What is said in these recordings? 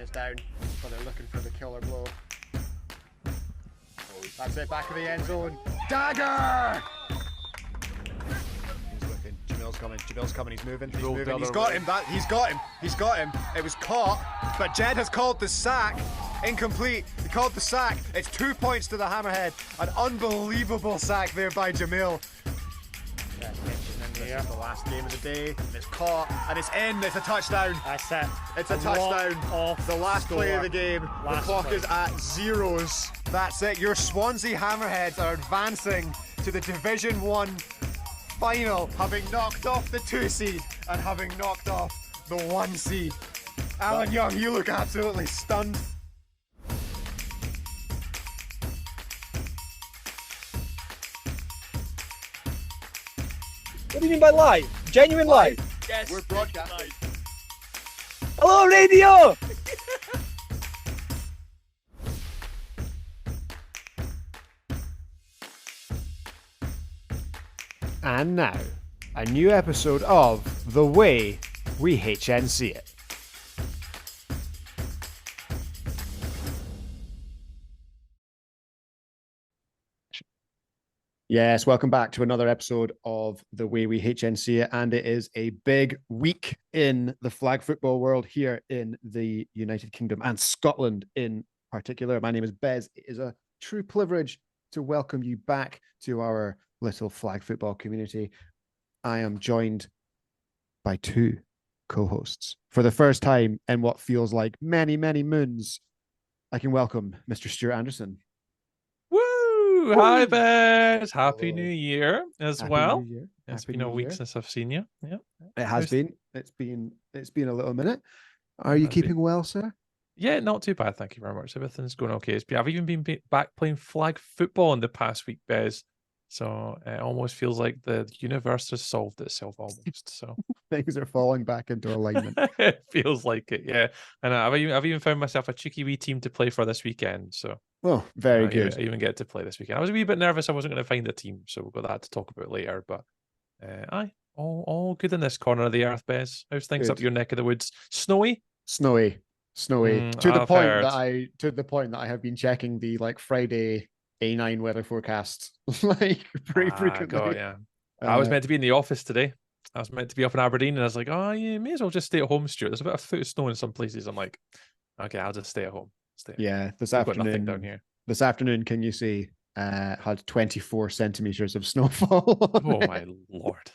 is down, but they're looking for the killer blow. That's it, back of the end zone. Dagger! He's looking. Jamil's coming. He's moving. He's moving. He's got him. He's got him. It was caught, but Jed has called the sack. Incomplete. He called the sack. It's 2 points to the Hammerhead. An unbelievable sack there by Jamil. This is the last game of the day. It's caught and it's in. It's a touchdown. That's it. It's a touchdown. The last play of the game. The clock is at zeros. That's it. Your Swansea Hammerheads are advancing to the Division 1 final, having knocked off the 2 seed and having knocked off the 1 seed. Alan Young, you look absolutely stunned. What do you mean by live? Genuine live? Yes. We're broadcasting. Hello, radio! And now, a new episode of The Way We HNC It. Yes, welcome back to another episode of The Way We HNC It, and it is a big week in the flag football world here in the United Kingdom and Scotland in particular. My name is Bez. It is a true privilege to welcome you back to our little flag football community. I am joined by 2 co-hosts. For the first time in what feels like many, many moons, I can welcome Mr. Stuart Anderson. Woo! Hi, Bez. Happy New Year as Happy well. New Year. It's Happy been a New week Year. since I've seen you. Yeah, It has been. It's been a little minute. Are you keeping well, sir? Yeah, not too bad. Thank you very much. Everything's going okay. I've even been back playing flag football in the past week, Bez. So it almost feels like the universe has solved itself almost. So Things are falling back into alignment. it feels like it. Yeah, and I've even found myself a cheeky wee team to play for this weekend. So Oh, very good. I even get to play this weekend. I was a wee bit nervous I wasn't going to find a team, so we've got that to talk about later. But all good in this corner of the earth, Bez. How's things up Good. your neck of the woods? Snowy? Snowy. To the I've point heard. that I have been checking the Friday A9 weather forecast pretty frequently. God, yeah. I was meant to be in the office today. I was meant to be up in Aberdeen, and I was like, oh, yeah, may as well just stay at home, Stuart. There's about a foot of snow in some places. I'm like, okay, I'll just stay at home. Yeah, this We've got nothing down afternoon. here. This afternoon, can you see? Had 24 centimeters of snowfall. Oh my lord!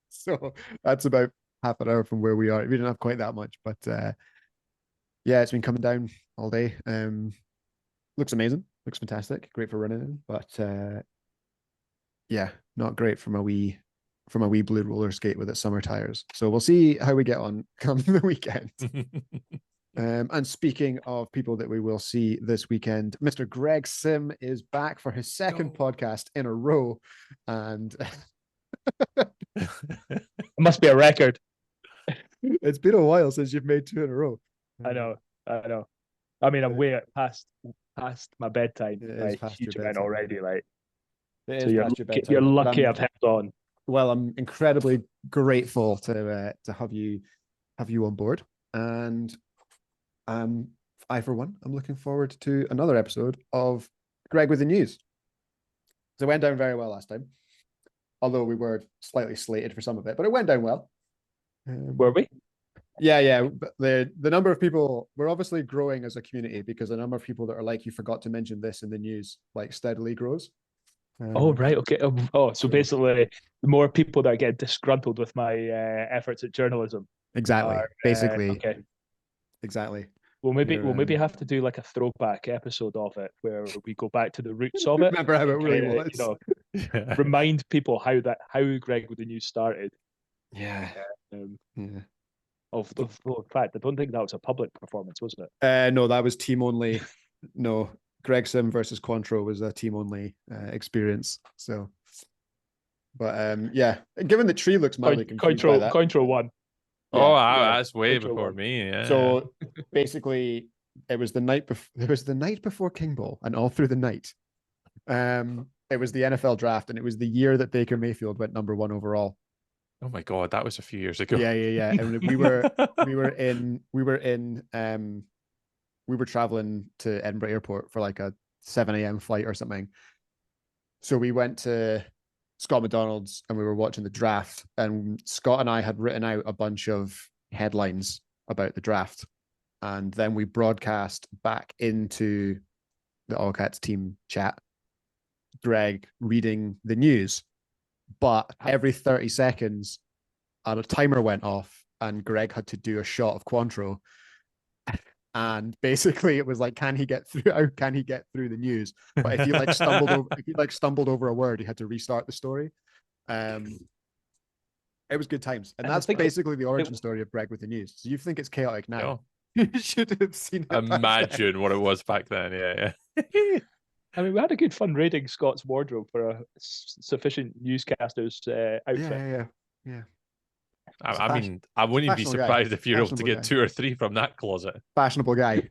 So that's about half an hour from where we are. We didn't have quite that much, but yeah, it's been coming down all day. Looks amazing. Looks fantastic. Great for running in, but yeah, not great from a wee blue roller skate with its summer tires. So we'll see how we get on come the weekend. And speaking of people that we will see this weekend, Mr. Greg Sim is back for his second podcast in a row, and It must be a record. it's been a while since you've made 2 in a row. I know. I mean, I'm way past my bedtime. It is Like, past huge your amount bedtime. already. Like, It so is you're past your lucky, bedtime, you're but lucky I'm- I've held on. Well, I'm incredibly grateful to have you on board, and I for one, I'm looking forward to another episode of Greg with the News. So it went down very well last time, although we were slightly slated for some of it, but it went down well. Were we? Yeah. But the number of people, we're obviously growing as a community because the number of people that are like, you forgot to mention this in the news, steadily grows. Oh, right. Okay. So basically, the more people that get disgruntled with my efforts at journalism. Exactly. Basically. Okay. Exactly. We'll maybe You're, have to do like a throwback episode of it where we go back to the roots of it. Remember how it really Kinda, was. remind people how Greg with the News started. Yeah. In fact, I don't think that was a public performance, was it? No, that was team only. No, Greg Sim versus Cointreau was a team only experience. So, but yeah, given that Tree looks mildly confused by that. Cointreau won. Oh, Yeah, that's way Control before one. me. Yeah. So basically, it was the night before. It was the night before King Ball, and all through the night, it was the NFL draft, and it was the year that Baker Mayfield went number 1 overall. oh my god, that was a few years ago. Yeah. And we were in we were traveling to Edinburgh Airport for like a 7 a.m. flight or something. So we went to Scott McDonald's and we were watching the draft, and Scott and I had written out a bunch of headlines about the draft. And then we broadcast back into the All Cats team chat, Greg reading the news. But every 30 seconds, a timer went off and Greg had to do a shot of Cointreau. And basically it was like, can he get through? How can he get through the news? But if he stumbled over a word, he had to restart the story. It was good times. And that's basically the origin story of Greg with the news. So you think it's chaotic now. No. You should have seen it. Imagine what it was back then. Yeah. I mean, we had a good fun raiding Scott's wardrobe for a sufficient newscaster's outfit. Yeah. I mean, I wouldn't be surprised if you're able to get 2 or 3 from that closet. Fashionable guy.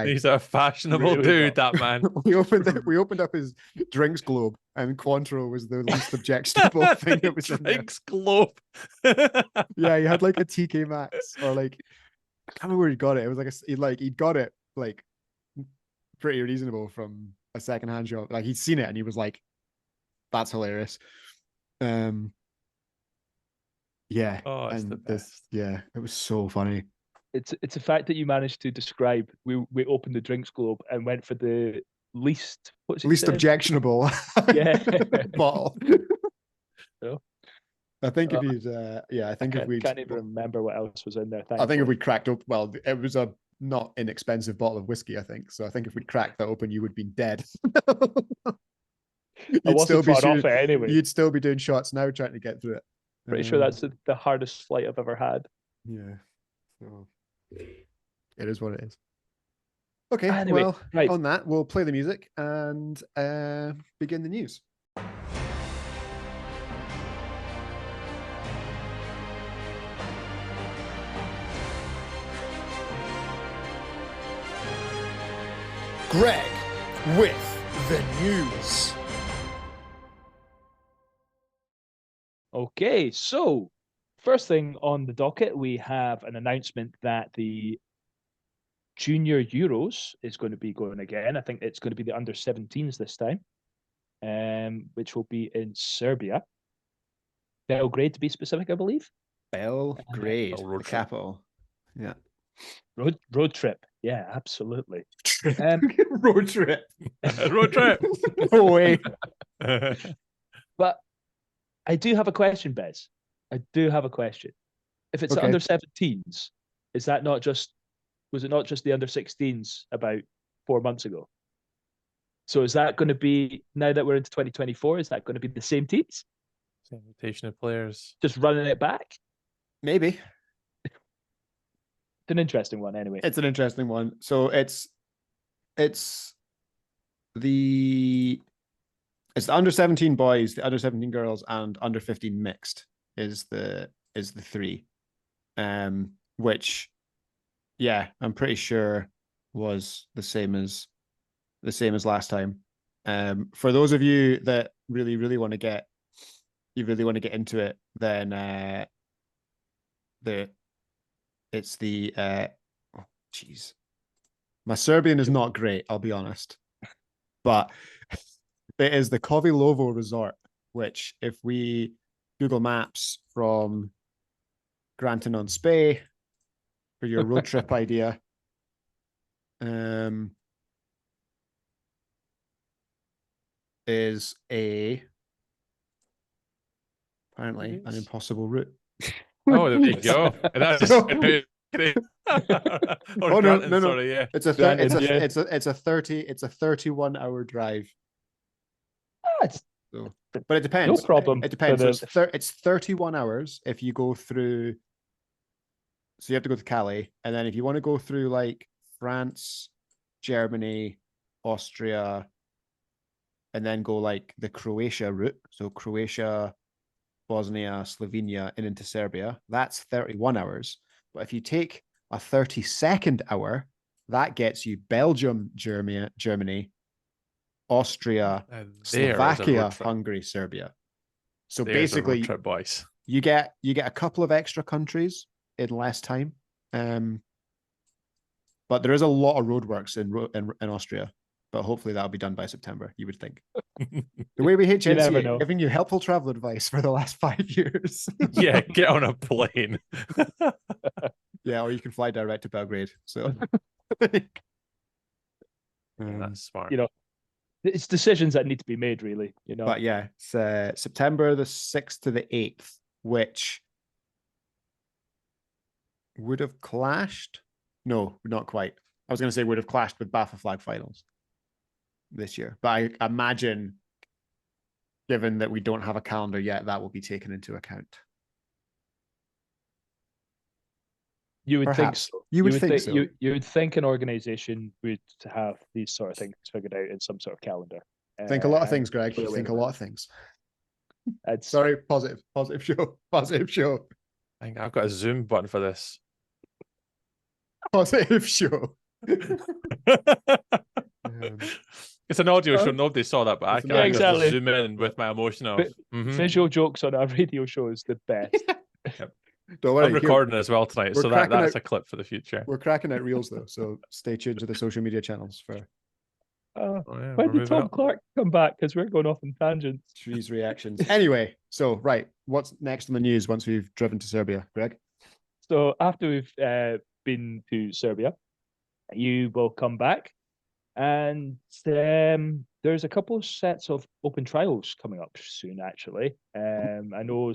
He's a fashionable dude, that man. we opened up his drinks globe, and Cointreau was the least objectionable thing that was in there. Drinks globe. Yeah, he had like a TK Maxx, or like, I can't remember where he got it. It was like he'd got it like pretty reasonable from a secondhand shop. Like he'd seen it and he was like, "That's hilarious." Yeah, oh, it's and the best. it was so funny. It's a fact that you managed to describe. We opened the drinks globe and went for the least Objectionable bottle. No. I think if you'd if we can't even remember what else was in there. I think if we cracked up, well, it was a not inexpensive bottle of whiskey, I think. So I think if we cracked that open, you would be dead. You'd still be off it anyway. You'd still be doing shots now trying to get through it. Pretty sure that's the hardest flight I've ever had. Yeah. So it is what it is. Okay, anyway, well, right. On that, we'll play the music and begin the news. Greg with the news. Okay, so first thing on the docket, we have an announcement that the Junior Euros is going to be going again. I think it's going to be the under-17s this time, which will be in Serbia. Belgrade, to be specific, I believe. Belgrade, the capital. Yeah. Road trip. Yeah, absolutely. Road trip. Road trip. No way. But I do have a question, Bez. I do have a question. If it's the Okay. under-17s, was it not just the under-16s about 4 months ago? So is that going to be, now that we're into 2024, is that going to be the same teams? Same rotation of players. Just running it back? Maybe. It's an interesting one anyway. It's an interesting one. So it's the under 17 boys, the under 17 girls, and under 15 mixed is the 3. Which, yeah, I'm pretty sure was the same as last time. For those of you that really want to get into it, then it's the my Serbian is not great, I'll be honest, but it is the Kovilovo Resort, which if we Google Maps from Granton-on-Spey for your road trip idea, is apparently an impossible route. Oh, there you go. And that's Oh, Granton, no. sorry, yeah. It's a 31-hour drive. So, but it depends. No problem. It depends. So it's 31 hours if you go through. So you have to go to Calais, and then if you want to go through like France, Germany, Austria, and then go like the Croatia route, so Croatia, Bosnia, Slovenia, and into Serbia, that's 31 hours. But if you take a 32nd hour, that gets you Belgium, Germany, Austria, Slovakia, Hungary, Serbia. So basically, road trip, boys. you get a couple of extra countries in less time. But there is a lot of roadworks in Austria. But hopefully that'll be done by September, you would think. The way we You never HNCA, know. giving you helpful travel advice for the last 5 years. Yeah, get on a plane. Yeah, or you can fly direct to Belgrade. So Yeah, that's smart. You know, it's decisions that need to be made, really. You know, but yeah, it's September the 6th to the 8th, which would have clashed. No, not quite. I was going to say would have clashed with BAFA flag finals this year. But I imagine, given that we don't have a calendar yet, that will be taken into account. you would Perhaps. think so. You would think so. You would think an organization would have these sort of things figured out in some sort of calendar. Think a lot of And things, Greg. be You aware think a of lot it. of things. It's Sorry, positive show. Positive show. I think I've got a Zoom button for this. Positive show. It's an audio show. Nobody saw that, but I It's an can audio just show. zoom in with my emotion of. visual jokes on a radio show is the best. Don't worry. I'm recording as well tonight, we're so cracking that's out- a clip for the future. We're cracking out reels though, so stay tuned to the social media channels for Oh, yeah, When we're did moving Tom up. Clark come back? Because we're going off on tangents. Trees reactions. Anyway, so right, what's next in the news once we've driven to Serbia, Greg? So after we've been to Serbia, you will come back, and there's a couple of sets of open trials coming up soon. Actually, I know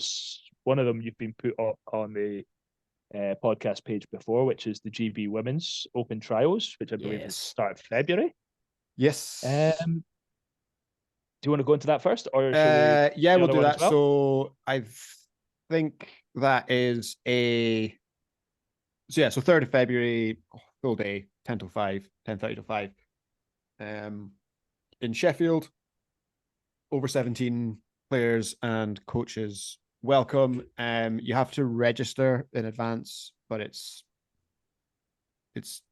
one of them you've been put up on the podcast page before, which is the GB Women's Open Trials, which I believe will Yes. start February. Yes. Do you want to go into that first, or Yeah, the we'll other do one that. as well? So I think that is so 3rd of February, full day, 10 till 5, 10:30 till 5. In Sheffield, over 17 players and coaches welcome. You have to register in advance, but it's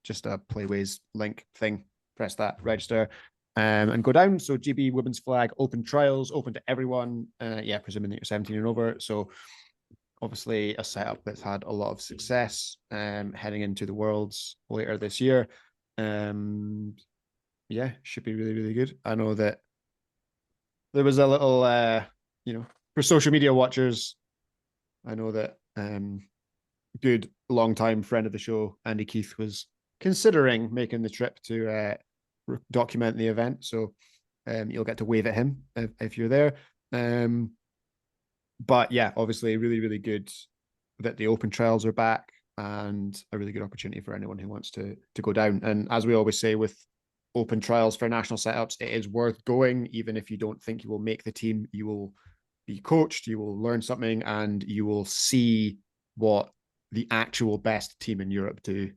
just a Playways link thing. Press that, register, and go down. So GB Women's Flag Open Trials, open to everyone. Presuming that you're 17 and over. So obviously a setup that's had a lot of success heading into the Worlds later this year. Should be really, really good. I know that there was a little, for social media watchers, I know that good long-time friend of the show, Andy Keith, was considering making the trip to document the event. So you'll get to wave at him if you're there. But yeah, obviously really, really good that the open trials are back, and a really good opportunity for anyone who wants to go down. And as we always say with open trials for national setups, it is worth going. Even if you don't think you will make the team, you will be coached, you will learn something, and you will see what the actual best team in Europe do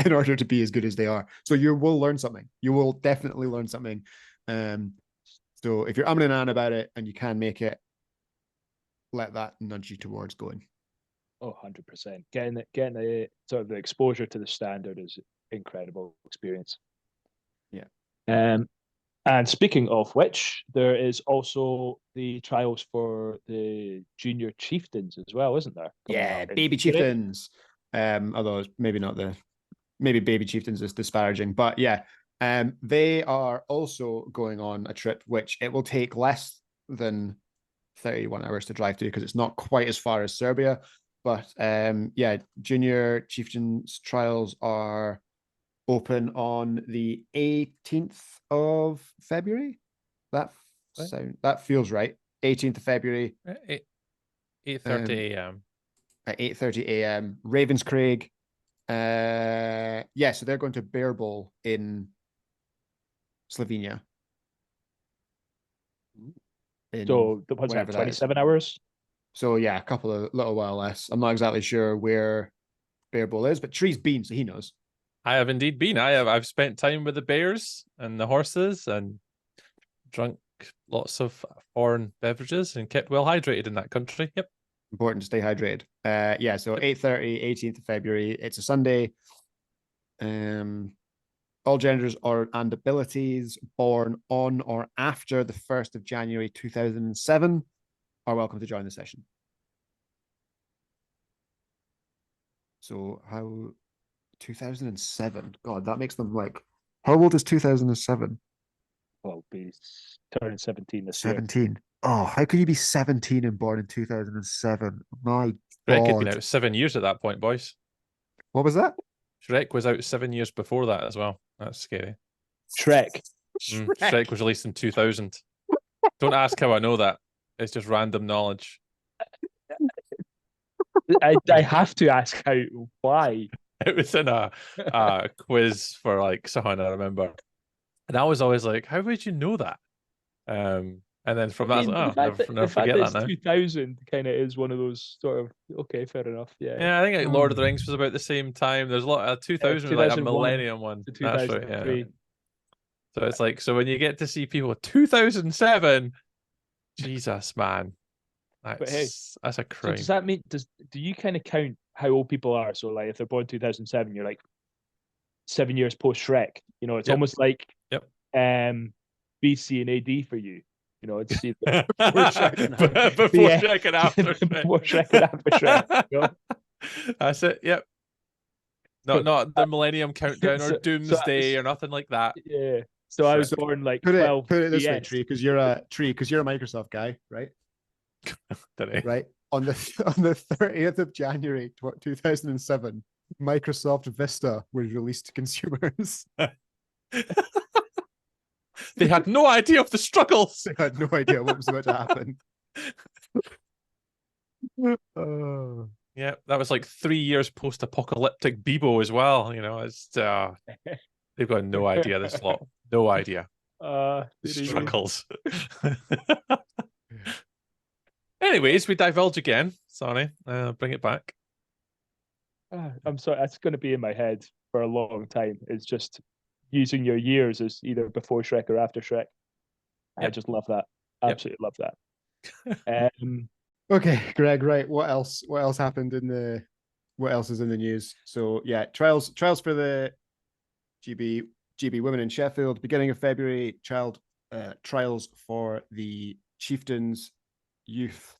in order to be as good as they are. So you will learn something. You will definitely learn something. So if you're umming and ahhing about it and you can make it, let that nudge you towards going. Oh, 100%. Getting the sort of the exposure to the standard is incredible experience. Yeah. And speaking of which, there is also the trials for the junior chieftains as well, isn't there? Coming Yeah, up in baby February. chieftains. Although maybe baby chieftains is disparaging, but yeah, they are also going on a trip which it will take less than 31 hours to drive to, because it's not quite as far as Serbia. But junior chieftains trials are open on the 18th of February. That feels right. 18th of February. 8:30 a.m. At 8:30 a.m. Ravenscraig. So they're going to Bear Bowl in Slovenia. So what's that, 27 hours? So yeah, a little while less. I'm not exactly sure where Bear Bowl is, but Tree's been, so he knows. I have indeed been. I've spent time with the bears and the horses and drunk lots of foreign beverages and kept well hydrated in that country. Yep. Important to stay hydrated. So 8:30, 18th of February. It's a Sunday. All genders and abilities born on or after the 1st of January 2007 are welcome to join the session. So how 2007. God, that makes them like. How old is 2007? Well, be turning 17 this year. 17. Oh, how can you be 17 and born in 2007? My Shrek had been God. out 7 years at that point, boys. What was that? Shrek was out 7 years before that as well. That's scary. Shrek. Shrek was released in 2000. Don't ask how I know that. It's just random knowledge. I have to ask why. It was in a quiz for like someone I remember. And I was always like, how would you know that? And then from that, I was like, oh, never forget that now. 2000 kind of is one of those sort of, okay, fair enough. Yeah. Yeah, I think like Lord of the Rings was about the same time. There's a lot of 2000 was like a millennium one. That's right, yeah. So it's like, so when you get to see people 2007, Jesus, man. That's a crime. So does that mean, do you kind of count how old people are? So like if they're born 2007, you're like 7 years post Shrek. You know, it's almost like BC and AD for you. You know, it's either before Shrek and after Shrek. Before Shrek and after Shrek. You know? That's it. Yep. Not the Millennium Countdown or Doomsday or nothing like that. Yeah. So I was born like put 12. Put it this way, Tree, because you're a Microsoft guy, right? Right. On the 30th of January 2007, Microsoft Vista was released to consumers. They had no idea of the struggles. They had no idea what was about to happen. Yeah, that was like 3 years post-apocalyptic Bebo as well. You know, it's they've got no idea this lot. No idea. Struggles. Anyways, we divulge again. Sorry, bring it back. I'm sorry. That's going to be in my head for a long time. It's just using your years as either before Shrek or after Shrek. Yep. I just love that. Absolutely love that. Okay, Greg. Right. What else? What else happened what else is in the news? So yeah, trials for the GB women in Sheffield, beginning of February. Trials for the Chieftains youth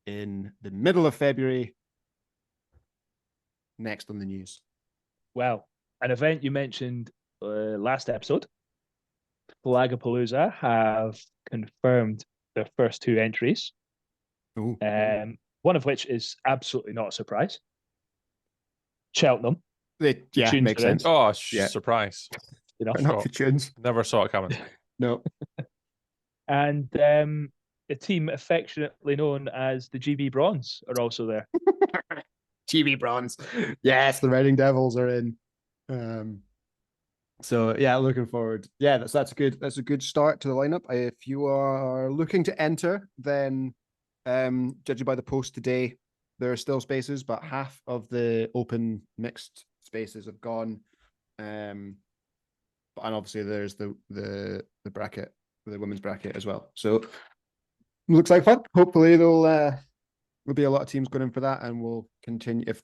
in the middle of February. Next on the news. Well, an event you mentioned last episode, Flagapalooza have confirmed their first 2 entries. One of which is absolutely not a surprise. Cheltenham. Makes sense. Oh, surprise. You know, not the tunes. Never saw it coming. No. And a team affectionately known as the GB Bronze are also there. GB Bronze. Yes, the Reading Devils are in. So yeah, looking forward. Yeah, that's a good start to the lineup. If you are looking to enter, then judging by the post today, there are still spaces, but half of the open mixed spaces have gone. And obviously there's the bracket, the women's bracket as well. So looks like fun. Hopefully there'll be a lot of teams going in for that, and we'll continue. If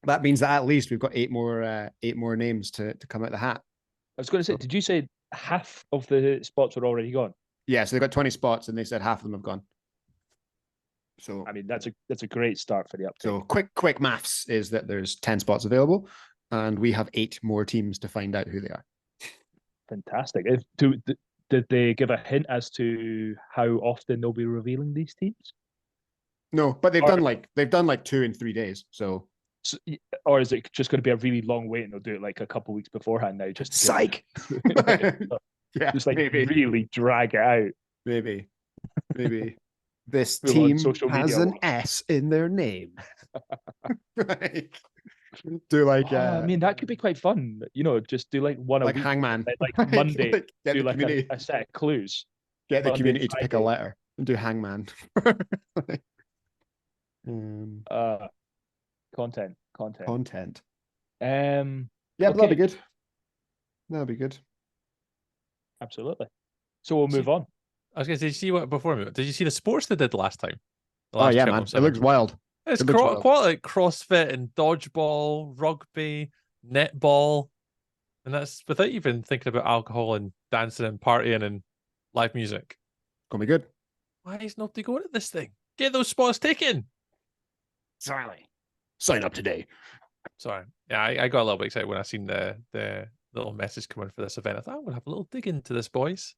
that means that at least we've got 8 more names to come out the hat. I was going to say, did you say half of the spots were already gone? Yeah, so they've got 20 spots, and they said half of them have gone. So I mean, that's a great start for the update. So quick maths is that there's 10 spots available, and we have 8 more teams to find out who they are. Fantastic. Did they give a hint as to how often they'll be revealing these teams? No, but they've done like 2 in 3 days. So or is it just going to be a really long wait and they'll do it like a couple weeks beforehand now? Just psych. Yeah, just like maybe. Really drag it out. Maybe. This team has an S in their name. Do like I mean, that could be quite fun. You know, just do like one like a week, Hangman. Like Monday, get do the like a set of clues. Get the Monday, community to Friday. pick a letter and do Hangman. Content. Yeah, okay. that'll be good. That'll be good. Absolutely. So we'll move on. I was going to say, did you see what before me? Did you see the sports they did last time? Oh yeah, man, it looks wild. It's quite like CrossFit and dodgeball, rugby, netball, and that's without even thinking about alcohol and dancing and partying and live music. Gonna be good. Why is nobody going at this thing? Get those spots taken. Sorry. Sign up today. Sorry. Yeah, I got a little bit excited when I seen the little message come in for this event. I thought I'm gonna have a little dig into this, boys.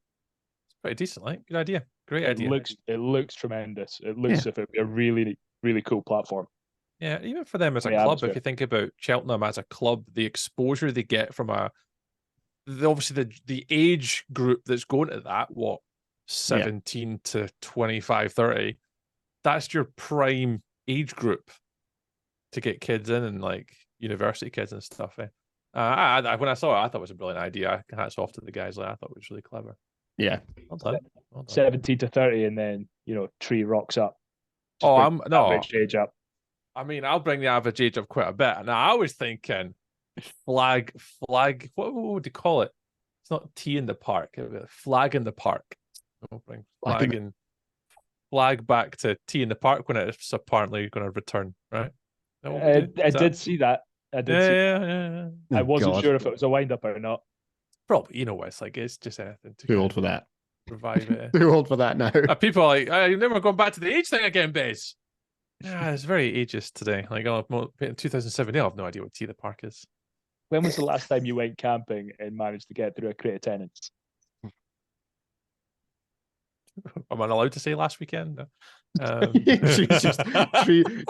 It's pretty decent, like good idea. Great idea. It looks tremendous. It looks as if it'd be a really, really cool platform. Yeah, even for them as a club, if you think about Cheltenham as a club, the exposure they get from obviously the age group that's going to that, 17 to 25, 30, that's your prime age group to get kids in and like university kids and stuff. When I saw it, I thought it was a brilliant idea. Hats off to the guys. I thought it was really clever. Yeah. Well done. 17 to 30, and then Tree rocks up. Average age up. I mean, I'll bring the average age up quite a bit. Now, I was thinking flag. What would you call it? It's not tea in the park. Flag in the park. I'll bring flag back to tea in the park when it's apparently going to return, right? I did see that. Yeah. I wasn't sure if it was a wind up or not. Probably, you know what it's like. It's just anything to too old for that. Revive it. Too old for that now. People are like, you're never going back to the age thing again, Bez. Yeah, it's very ageist today. Like, in 2017, I have no idea what Tea the Park is. When was the last time you went camping and managed to get through a crate of tenants? Am I allowed to say last weekend? No.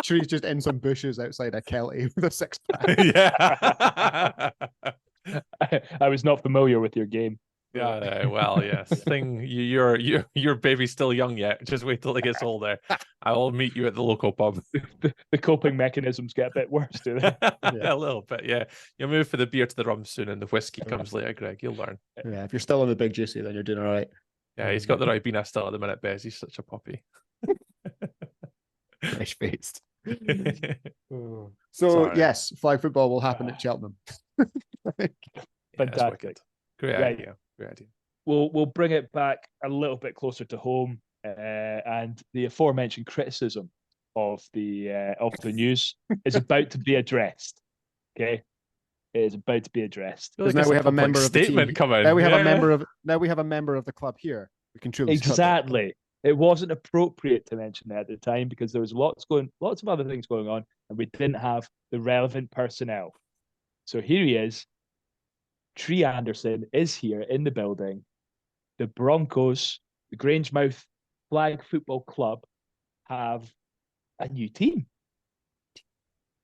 Tree's just in some bushes outside a Kelty with a 6-pack. Yeah. I was not familiar with your game. Yeah, well, yes. Your baby's still young yet. Just wait till it gets older. I will meet you at the local pub. The coping mechanisms get a bit worse, do they? A little bit, yeah. You'll move for the beer to the rum soon, and the whiskey comes later, Greg. You'll learn. Yeah, if you're still on the big juicy, then you're doing all right. Yeah, he's got the Ribena still at the minute, Bez. He's such a puppy. Fresh faced. Yes, flag football will happen at Cheltenham. Fantastic. Great idea. We'll bring it back a little bit closer to home, and the aforementioned criticism of the news is about to be addressed. Okay, it is about to be addressed. Because now we have a member of the team coming. Now we have a member of the club here. We can truly exactly. It wasn't appropriate to mention that at the time because there was lots of other things going on, and we didn't have the relevant personnel. So here he is. Tree Anderson is here in the building. The Broncos, the Grangemouth Flag Football Club, have a new team.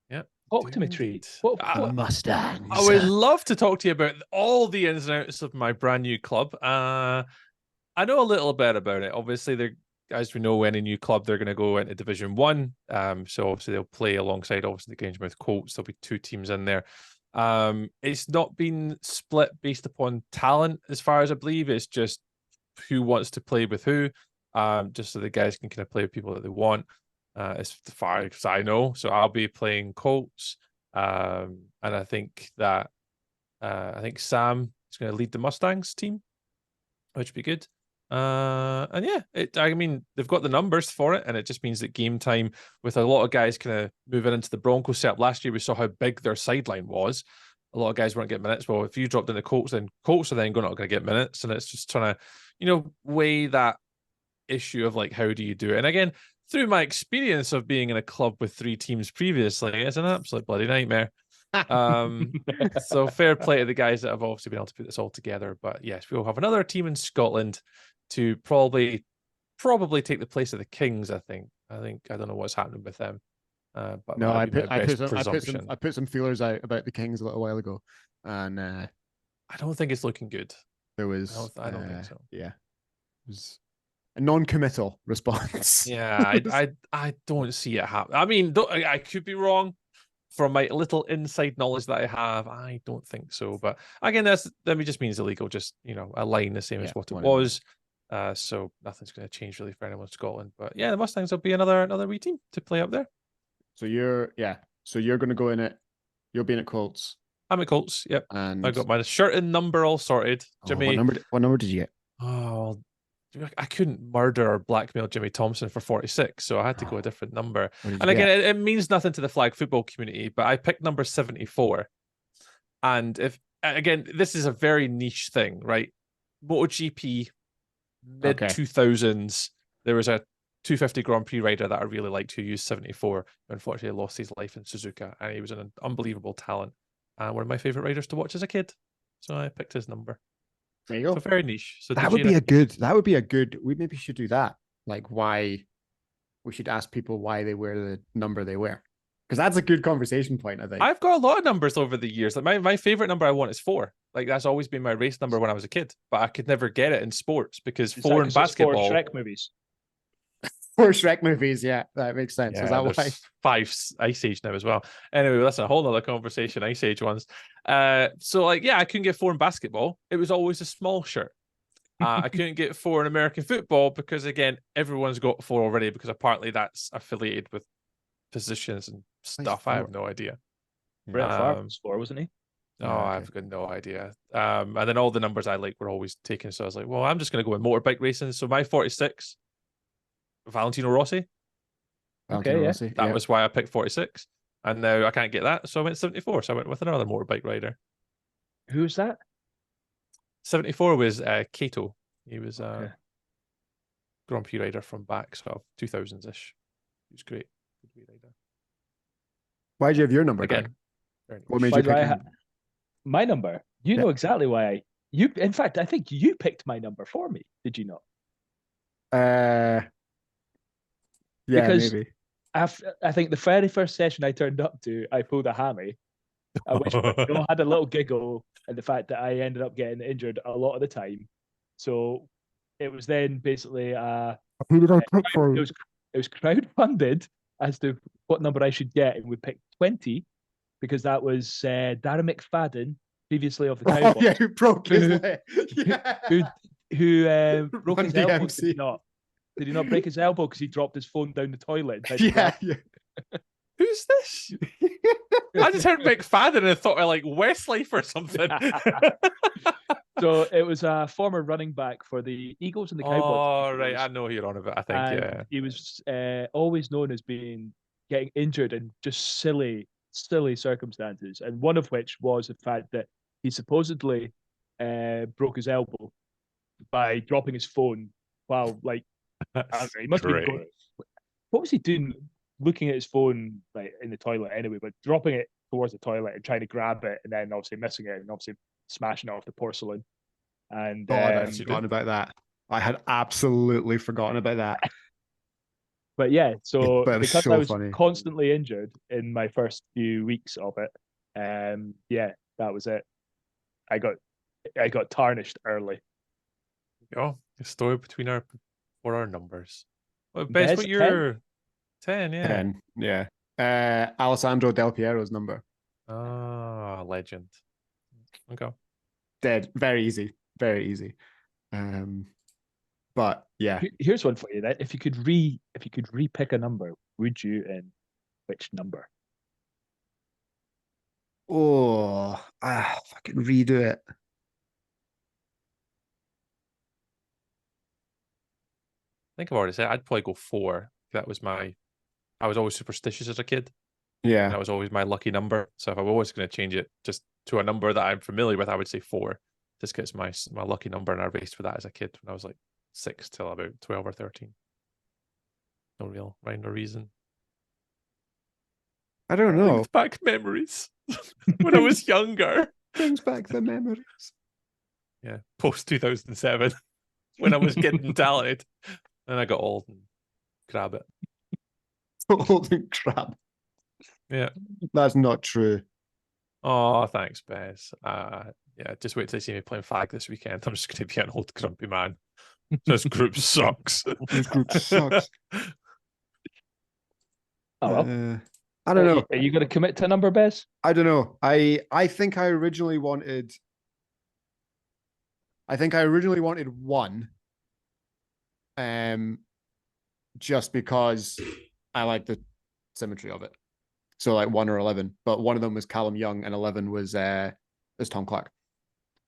Yep. Talk to me, Tree. What Mustangs? I would love to talk to you about all the ins and outs of my brand new club. I know a little bit about it. Obviously, as we know, any new club, they're going to go into Division 1. So obviously they'll play alongside the Grangemouth Colts. There'll be 2 teams in there. It's not been split based upon talent, as far as I believe. It's just who wants to play with who, just so the guys can kind of play with people that they want, as far as I know. So I'll be playing Colts, and I think that Sam is going to lead the Mustangs team, which would be good. And yeah, I mean, they've got the numbers for it, and it just means that game time, with a lot of guys kind of moving into the Broncos setup. Last year, we saw how big their sideline was. A lot of guys weren't getting minutes. Well, if you dropped in the Colts, then Colts are then not going to get minutes, and it's just trying to, weigh that issue of like, how do you do it? And again, through my experience of being in a club with 3 teams previously, it's an absolute bloody nightmare. So fair play to the guys that have obviously been able to put this all together. But yes, we'll have another team in Scotland to probably take the place of the Kings. I don't know what's happening with them. But no, I put some feelers out about the Kings a little while ago, and I don't think it's looking good. There was I don't think so. Yeah, it was a non-committal response. Yeah, I don't see it happen. I mean, I could be wrong. From my little inside knowledge that I have, I don't think so. But again, that just means the league will just align the same as what it was. So nothing's going to change really for anyone in Scotland. But yeah, the Mustangs will be another wee team to play up there. So you're going to go in it. You'll be in at Colts. I'm at Colts. Yep. And I got my shirt and number all sorted. Jimmy, what number did you get? Oh, I couldn't murder or blackmail Jimmy Thompson for 46, so I had to go a different number. And again, it means nothing to the flag football community, but I picked number 74. And this is a very niche thing, right? MotoGP, mid 2000s, there was a 250 Grand Prix rider that I really liked who used 74, who unfortunately lost his life in Suzuka, and he was an unbelievable talent and one of my favorite riders to watch as a kid. So I picked his number. There you go. So very niche. So that would be a good. We maybe should do that. Like why we should ask people why they wear the number they wear. Because that's a good conversation point, I think. I've got a lot of numbers over the years. Like my favorite number I want is 4. Like that's always been my race number when I was a kid, but I could never get it in sports because 4 in basketball. 4 Shrek movies. 4 Shrek movies, yeah, that makes sense. Yeah, is that why? 5 Ice Age now as well. Anyway, that's a whole nother conversation. Ice Age ones. So like, yeah, I couldn't get 4 in basketball. It was always a small shirt. I couldn't get 4 in American football because again, everyone's got 4 already because apparently that's affiliated with positions and stuff. I have no idea. Brett Favre was 4, wasn't he? Oh, yeah, okay. I've got no idea. And then all the numbers I like were always taken. So I was like, well, I'm just going to go with motorbike racing. So my 46, Valentino Rossi. Okay, yeah. That was why I picked 46. And now I can't get that. So I went 74. So I went with another motorbike rider. Who's that? 74 was Kato. He was a Grand Prix rider from back sort of 2000s-ish. He was great. Good rider. Why'd you have your number again? What made you pick my number? You know exactly why. In fact, I think you picked my number for me. Did you not? Yeah, because maybe. I think the very first session I turned up to, I pulled a hammy. At which point we all had a little giggle at the fact that I ended up getting injured a lot of the time. So it was then basically who did I pick for you? It was crowdfunded as to what number I should get, and we picked 20 because that was Darren McFadden, previously of the Cowboys. Yeah, who broke his leg. Who broke his elbow. Did he not break his elbow because he dropped his phone down the toilet? Yeah. Who's this? I just heard McFadden and I thought I like Westlife or something. So it was a former running back for the Eagles and the Cowboys. Oh, right. I know who you're on about. I think, and he was always known as getting injured in just silly circumstances. And one of which was the fact that he supposedly broke his elbow by dropping his phone while, like, I don't know, he must have been going, what was he doing? Looking at his phone like in the toilet anyway, but dropping it towards the toilet and trying to grab it, and then obviously missing it, and obviously smashing it off the porcelain. And I'd forgotten about that. I had absolutely forgotten about that. But yeah, so because I was funny. constantly injured in my first few weeks of it, yeah, that was it. I got tarnished early. Oh, the story between our numbers. Well, Bez, what your 10, yeah. 10, yeah. Alessandro Del Piero's number. Ah, legend. Okay. Dead. Very easy. Very easy. But yeah. Here's one for you. That if you could re-pick a number, would you, and which number? Oh, if I could redo it. I think I've already said I'd probably go 4. That was I was always superstitious as a kid. Yeah. And that was always my lucky number. So if I was always going to change it just to a number that I'm familiar with, I would say 4. Just gets my lucky number, and I raced for that as a kid when I was like 6 till about 12 or 13. No real rhyme or reason. I don't know. Brings back memories when I was younger. Brings back the memories. Yeah, post 2007 when I was getting talented, and I got old and grab it. Old and crap. Yeah, that's not true. Oh, thanks, Bez. Yeah, just wait till you see me playing fag this weekend. I'm just going to be an old grumpy man. This group sucks. This group sucks. Oh well. I don't know. Are you going to commit to a number, Bez? I don't know. I think I originally wanted 1. Just because I like the symmetry of it. So like 1 or 11, but one of them was Callum Young and 11 was Tom Clark.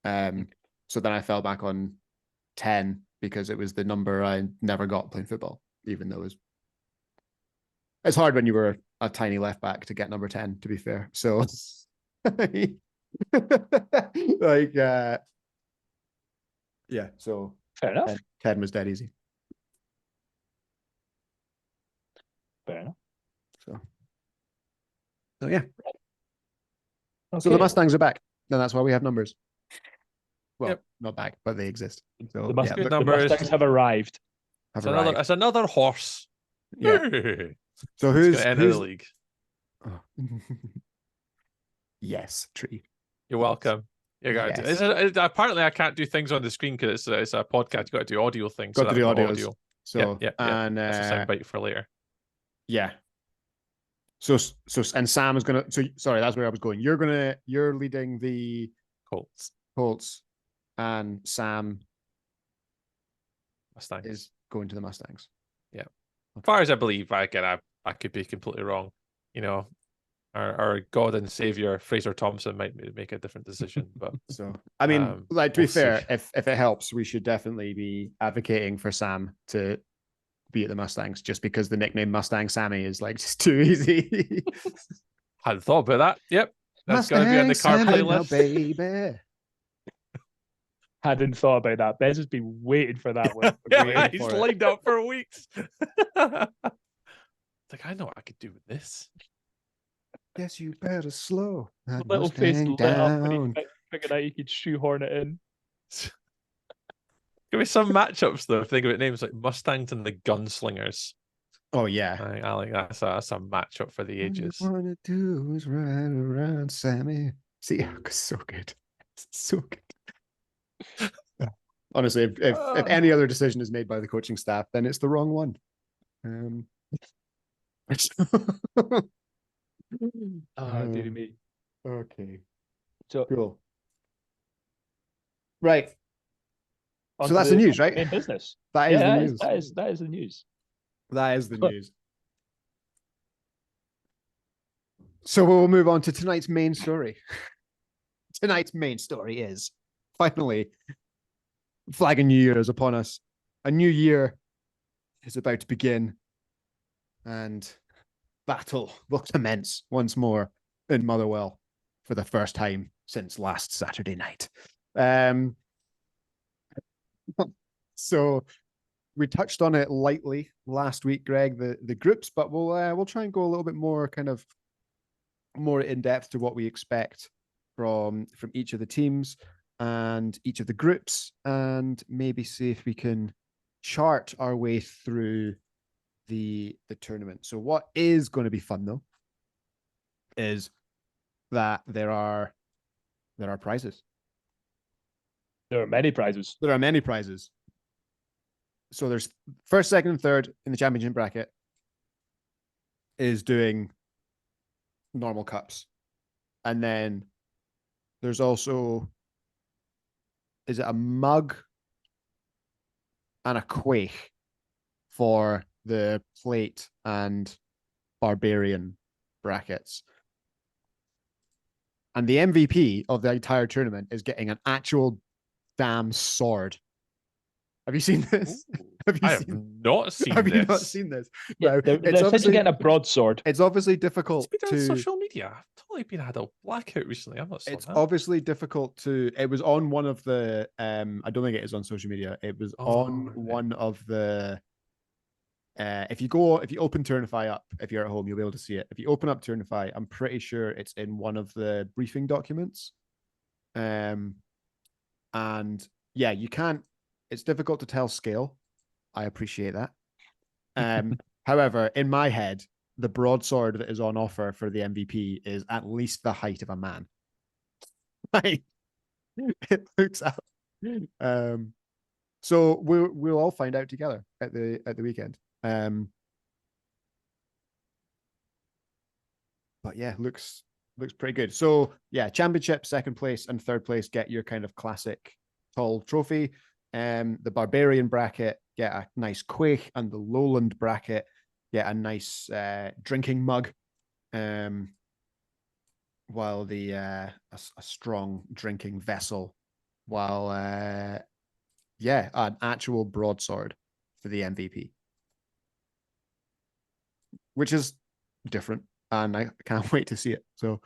So then I fell back on 10 because it was the number I never got playing football, even though it's hard when you were a tiny left back to get number 10, to be fair. So like yeah, so fair enough. 10 was dead easy. Fair enough. So yeah. Okay. So the Mustangs are back. And that's why we have numbers. Well, Yep. not back, but they exist. So the, Must- yeah, the Mustangs have arrived. have It's another horse. Yeah. So It's who's going to enter the league? Oh. Yes, Tree. You're welcome. You got to do. Apparently, I can't do things on the screen because it's a podcast. You got to do audio things. Got to do audio. So yeah. And that's a soundbite for later. Yeah. So and Sam is gonna. So sorry, that's where I was going. You're leading the Colts, and Sam Mustangs is going to the Mustangs. Yeah. As far as I believe, I could be completely wrong. You know, our God and Savior Fraser Thompson might make a different decision. But so I mean, to be fair, if it helps, we should definitely be advocating for Sam to be at the Mustangs, just because the nickname Mustang Sammy is like just too easy. Hadn't thought about that. Yep, that's got to be on the car playlist, baby. Hadn't thought about that. Bez has been waiting for that one. He's lined up for weeks. Like, I know what I could do with this. Guess you better slow that Little face Mustang lit up when down. he figured out he could shoehorn it in. Give me some matchups though. Think about names like Mustangs and the Gunslingers. Oh yeah, I think that's a matchup for the ages. All you wanna do is ride around, Sammy. See, it's so good, it's so good. Honestly, if any other decision is made by the coaching staff, then it's the wrong one. Dear me. Okay. So cool. Right. On So that's the news, right? Main business. That is the news. That is the news. That is the news. So we'll move on to tonight's main story. Tonight's main story is finally Flag and New Year is upon us. A new year is about to begin, and battle will commence once more in Motherwell for the first time since last Saturday night. So we touched on it lightly last week, Greg, the groups, but we'll try and go a little bit more kind of more in depth to what we expect from each of the teams and each of the groups, and maybe see if we can chart our way through the tournament. So what is going to be fun though is that there are prizes. There are many prizes. There are many prizes. So there's first, second, and third in the championship bracket is doing normal cups. And then there's also, is it a mug and a quaich for the plate and barbarian brackets. And the MVP of the entire tournament is getting an actual damn sword. Have you seen this? I have not seen have this. you not seen this? Yeah, no, they're essentially getting a broadsword. It's obviously difficult It's been to on social media. I've totally been had a blackout recently. I'm not. It's obviously difficult to. It was on one of the. I don't think it is on social media. It was on one of the. If you open Turnify up, if you're at home, you'll be able to see it. If you open up Turnify, I'm pretty sure it's in one of the briefing documents. And yeah, you can't. It's difficult to tell scale. I appreciate that. However, in my head, the broadsword that is on offer for the MVP is at least the height of a man. Right? It looks out. So we'll all find out together at the weekend. But yeah, looks pretty good. So yeah, championship, second place, and third place get your kind of classic tall trophy. The barbarian bracket get a nice quaich, and the lowland bracket get a nice drinking mug. While the a strong drinking vessel, while an actual broadsword for the MVP, which is different, and I can't wait to see it. So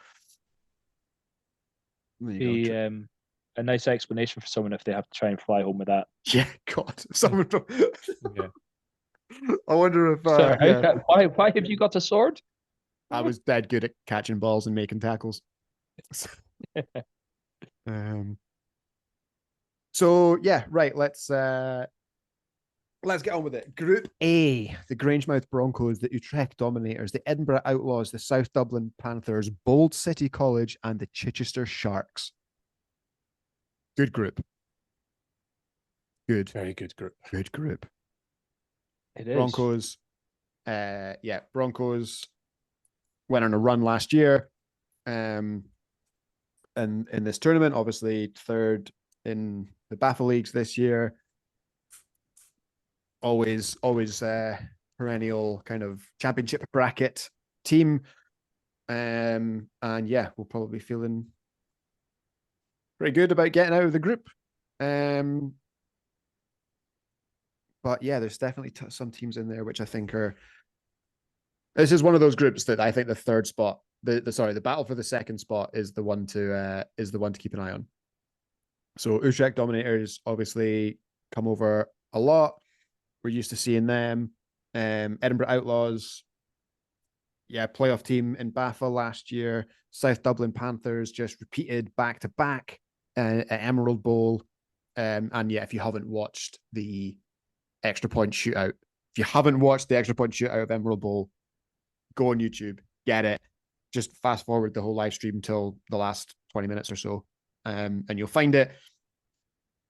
a nice explanation for someone if they have to try and fly home with that. Yeah, God, someone. Yeah. I wonder if Sorry, why have you got a sword? I was dead good at catching balls and making tackles. So yeah, right. Let's get on with it. Group A: the Grangemouth Broncos, the Utrecht Dominators, the Edinburgh Outlaws, the South Dublin Panthers, Bold City College, and the Chichester Sharks. Good group. Good. Very good group. Good group. It is. Broncos. Broncos went on a run last year. And in this tournament, obviously third in the BAFA leagues this year. Always perennial kind of championship bracket team. And yeah, we'll probably be feeling pretty good about getting out of the group. But yeah, there's definitely some teams in there which I think are. This is one of those groups that I think the third spot, the battle for the second spot is the one to keep an eye on. So Utrecht Dominators obviously come over a lot. We're used to seeing them. Edinburgh Outlaws, playoff team in BAFA last year. South Dublin Panthers just repeated back to back at Emerald Bowl. And yeah, if you haven't watched the extra point shootout, of Emerald Bowl, go on YouTube, get it. Just fast forward the whole live stream until the last 20 minutes or so, and you'll find it.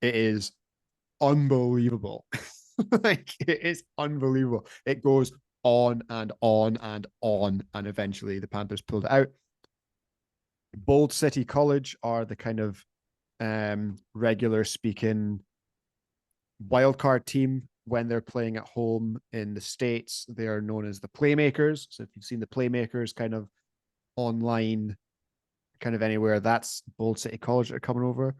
It is unbelievable. Like, it is unbelievable. It goes on and on and on, and eventually the Panthers pulled it out. Bold City College are the kind of regular speaking wildcard team. When they're playing at home in the States, they are known as the Playmakers. So if you've seen the Playmakers kind of online, kind of anywhere, that's Bold City College that are coming over.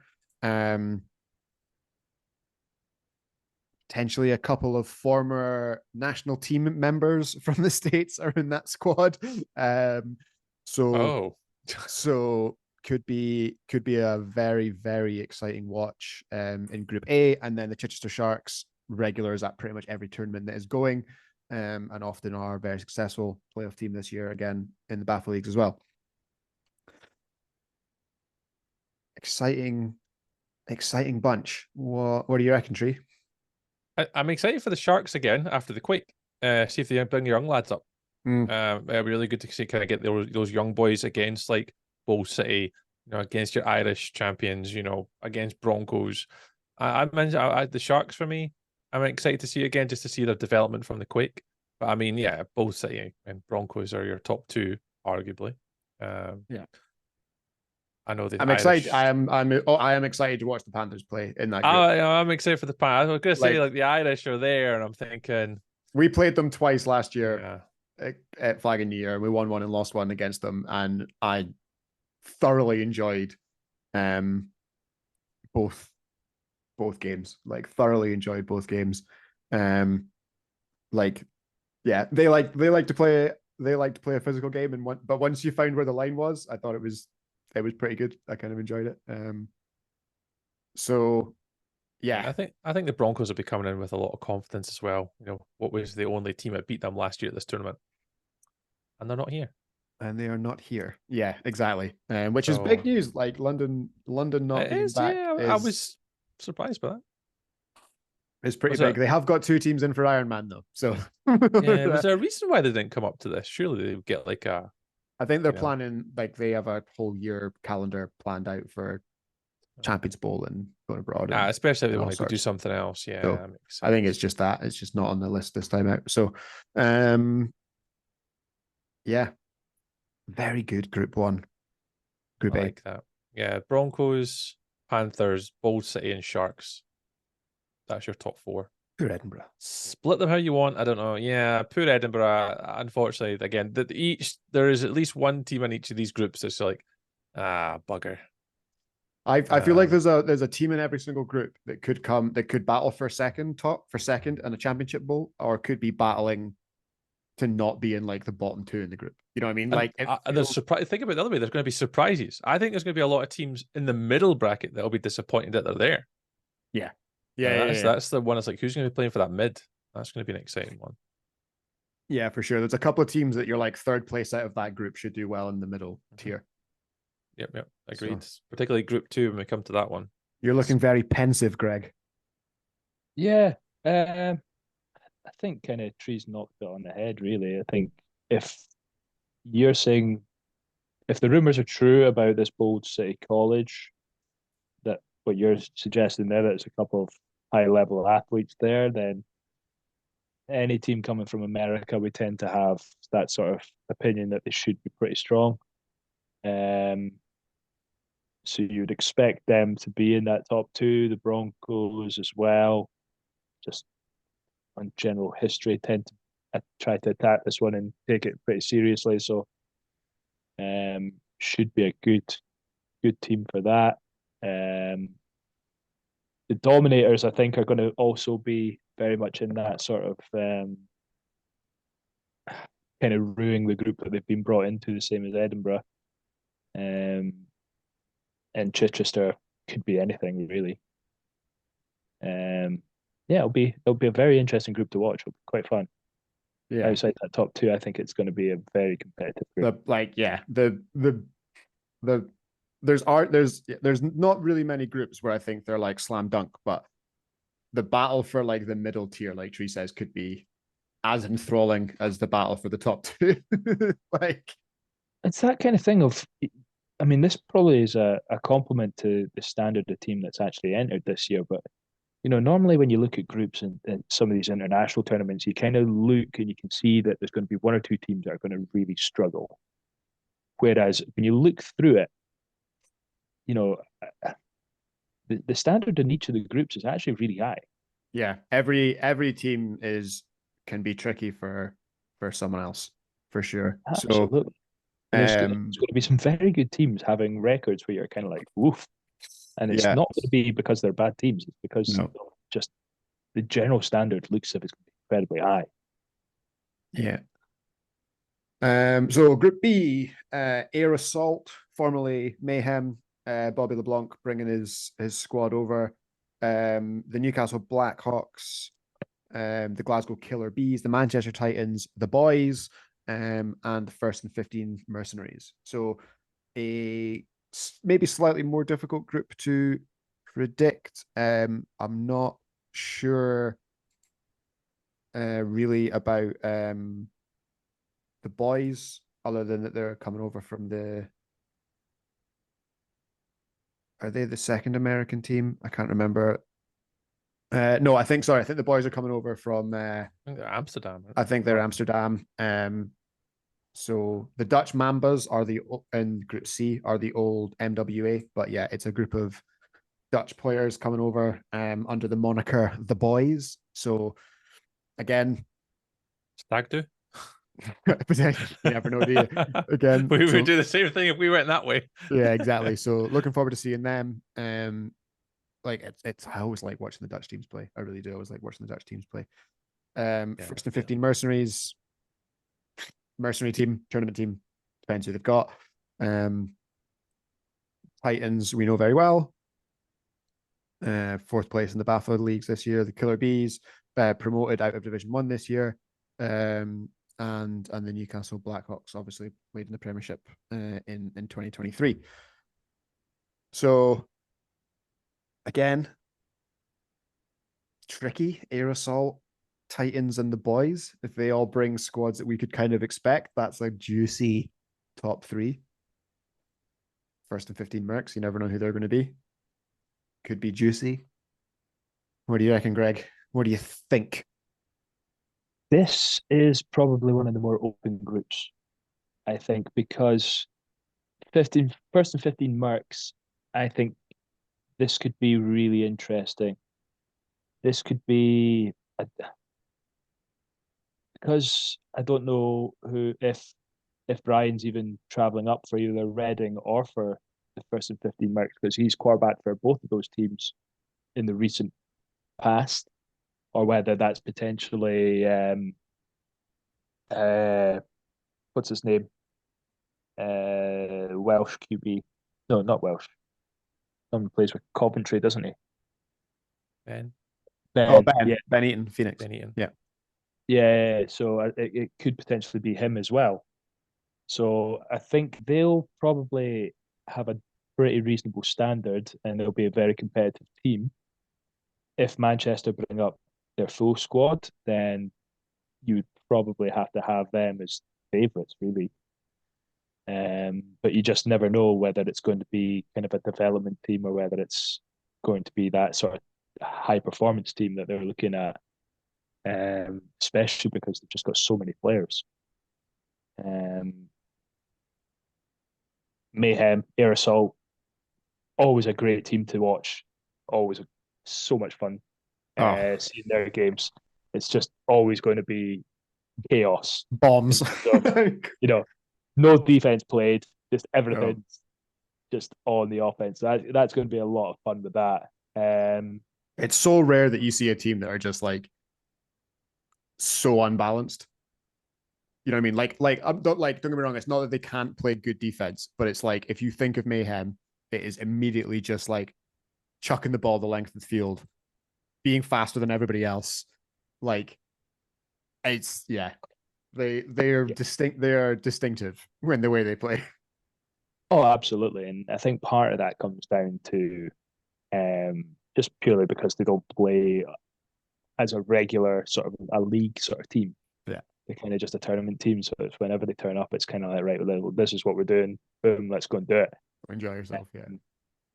Potentially a couple of former national team members from the States are in that squad. So could be a very, very exciting watch in Group A. And then the Chichester Sharks, regulars at pretty much every tournament that is going, and often are very successful playoff team this year, again in the BAFA leagues as well. Exciting bunch. What do you reckon, Tree? I'm excited for the Sharks again after the quake. See if they bring the young lads up. It'd be really good to see kind of get those young boys against like Bold City, against your Irish champions, against Broncos. The Sharks for me. I'm excited to see it again, just to see their development from the quake. But I mean, yeah, Bold City and Broncos are your top two, arguably. I know the. I'm excited. I am excited to watch the Panthers play in that group. I'm excited for the Panthers. I was going to say, like, the Irish are there, and I'm thinking we played them twice last year at Flag and New Year. We won one and lost one against them, and I thoroughly enjoyed both games. Like, thoroughly enjoyed both games. They like to play a physical game, but once you found where the line was, I thought it was pretty good. I kind of enjoyed it. So yeah, I think the Broncos will be coming in with a lot of confidence as well. What was the only team that beat them last year at this tournament, and they're not here. And they are not here. Yeah, exactly. Which is big news. Like London not being back. Yeah, I was surprised by that. It's pretty big. They have got two teams in for Ironman though. So yeah, was there a reason why they didn't come up to this? Surely they would get like a. I think they're planning, like, they have a whole year calendar planned out for Champions Bowl and going abroad. Especially if they want to go do something else. Yeah, so I think it's just that. It's just not on the list this time out. So, yeah, very good Group 1. Group A. Like that. Yeah, Broncos, Panthers, Bold City, and Sharks. That's your top 4. Poor Edinburgh. Split them how you want. I don't know. Yeah, poor Edinburgh. Unfortunately, again, there is at least one team in each of these groups that's like, bugger. I feel like there's a team in every single group that could battle for second and a championship bowl, or could be battling to not be in like the bottom 2 in the group. You know what I mean? Like, there's surprise. Think about it the other way. There's going to be surprises. I think there's going to be a lot of teams in the middle bracket that'll be disappointed that they're there. Yeah. That's the one. It's like, who's going to be playing for that mid? That's going to be an exciting one. Yeah, for sure. There's a couple of teams that you're like third place out of that group should do well in the middle tier. Yep. Agreed. So, particularly Group 2 when we come to that one. You're looking very pensive, Greg. Yeah. I think kind of Trees knocked it on the head, really. I think if you're saying, if the rumors are true about this Bold City College, that what you're suggesting there, that it's a couple of high-level athletes there, then any team coming from America, we tend to have that sort of opinion that they should be pretty strong. So you'd expect them to be in that top two, the Broncos as well. Just on general history, tend to try to attack this one and take it pretty seriously. So should be a good team for that. The Dominators, I think, are going to also be very much in that sort of kind of ruining the group that they've been brought into, the same as Edinburgh. And Chichester could be anything really. It'll be a very interesting group to watch. It'll be quite fun. Yeah. Outside that top two, I think it's going to be a very competitive group. There's not really many groups where I think they're like slam dunk, but the battle for like the middle tier, like Tree says, could be as enthralling as the battle for the top two. Like, it's that kind of thing of, I mean, this probably is a compliment to the standard of team that's actually entered this year, but normally when you look at groups in some of these international tournaments, you kind of look and you can see that there's going to be one or two teams that are going to really struggle. Whereas when you look through it, the standard in each of the groups is actually really high. Yeah, every team can be tricky for someone else, for sure. Absolutely. So there's going to be some very good teams having records where you're kind of like, woof. And it's not going to be because they're bad teams. It's because just the general standard looks as if it's incredibly high. Yeah. So Group B, Air Assault, formerly Mayhem, Bobby LeBlanc bringing his squad over. The Newcastle Blackhawks, the Glasgow Killer Bees, the Manchester Titans, the Boys, and the First and 15 Mercenaries. So a maybe slightly more difficult group to predict. I'm not sure really about the Boys, other than that they're coming over from are they the second American team? I can't remember. No, I think the Boys are coming over from Amsterdam. I think they're Amsterdam. So the Dutch Mambas in Group C are the old MWA, but yeah, it's a group of Dutch players coming over under the moniker the Boys. So again, Stag do. You never know, do you? Again, we would do the same thing if we went that way. Yeah, exactly. So looking forward to seeing them. Like I always like watching the Dutch teams play. I really do. I always like watching the Dutch teams play. First and 15 Mercenaries. Mercenary team, tournament team, depends who they've got. Titans, we know very well. Fourth place in the BAFA leagues this year. The Killer Bees, promoted out of Division 1 this year. And the Newcastle Blackhawks obviously played in the Premiership in 2023. So again, tricky. Air Assault, Titans, and the Boys. If they all bring squads that we could kind of expect, that's a juicy top three. First and 15 Mercs, you never know who they're going to be. Could be juicy. What do you reckon, Greg? What do you think? This is probably one of the more open groups, I think, because first and 15 Mercs, I think this could be really interesting. This could be because I don't know if Brian's even travelling up for either Reading or for the First and 15 Mercs, because he's quarterback for both of those teams in the recent past, or whether that's potentially what's his name? Welsh QB. No, not Welsh. Someone plays with Coventry, doesn't he? Ben. Ben Yeah. Ben Eaton, Phoenix. Ben Eaton. Yeah. Yeah, so it could potentially be him as well. So I think they'll probably have a pretty reasonable standard, and they'll be a very competitive team. If Manchester bring up their full squad, then you would probably have them as favourites, really. But you just never know whether it's going to be kind of a development team or whether it's going to be that sort of high performance team that they're looking at, especially because they've just got so many players. Mayhem, Aerosol, always a great team to watch. Always so much fun seeing their games. It's just always going to be chaos. Bombs. No defense played, just everything just on the offense. That's going to be a lot of fun with that. It's so rare that you see a team that are just like so unbalanced. You know what I mean? Don't get me wrong. It's not that they can't play good defense, but it's like if you think of Mayhem, it is immediately just like chucking the ball the length of the field, being faster than everybody else. Like it's they are distinct. They are distinctive in the way they play. Oh, absolutely, and I think part of that comes down to just purely because they don't play as a regular sort of a league sort of team. Yeah. They're kind of just a tournament team. So it's whenever they turn up, it's kind of like, right, well, this is what we're doing. Boom, let's go and do it. Enjoy yourself, yeah.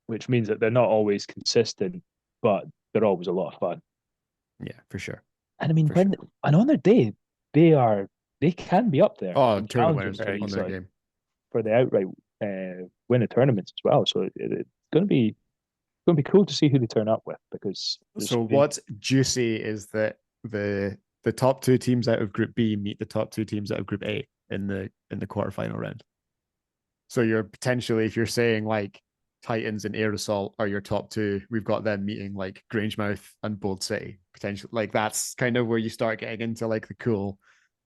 Which means that they're not always consistent, but they're always a lot of fun. Yeah, for sure. And I mean, and on their day, they can be up there. Oh, tournament winners on their game for the outright win of tournaments as well. So it's going to be cool to see who they turn up with, because what's juicy is that the top two teams out of Group B meet the top two teams out of Group A in the quarterfinal round. So you're potentially, if you're saying like Titans and Aerosol are your top two, we've got them meeting like Grangemouth and Bold City. Potentially, like that's kind of where you start getting into like the cool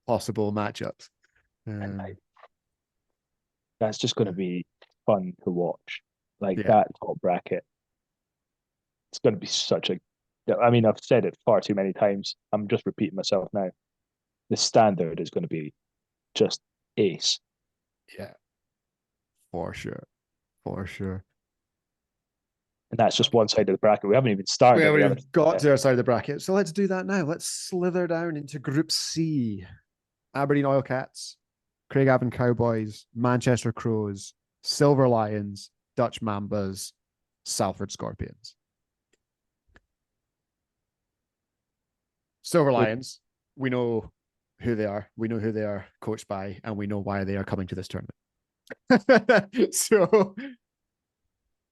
possible matchups. That's just going to be fun to watch. That top bracket. It's going to be such a. I mean, I've said it far too many times. I'm just repeating myself now. The standard is going to be just ace. Yeah, for sure. And that's just one side of the bracket. We haven't even started. We haven't even got to our side of the bracket. So let's do that now. Let's slither down into Group C. Aberdeen Oilcats, Craigavon Cowboys, Manchester Crows, Silver Lions, Dutch Mambas, Salford Scorpions. Silver Lions, we know who they are. We know who they are coached by, and we know why they are coming to this tournament. So,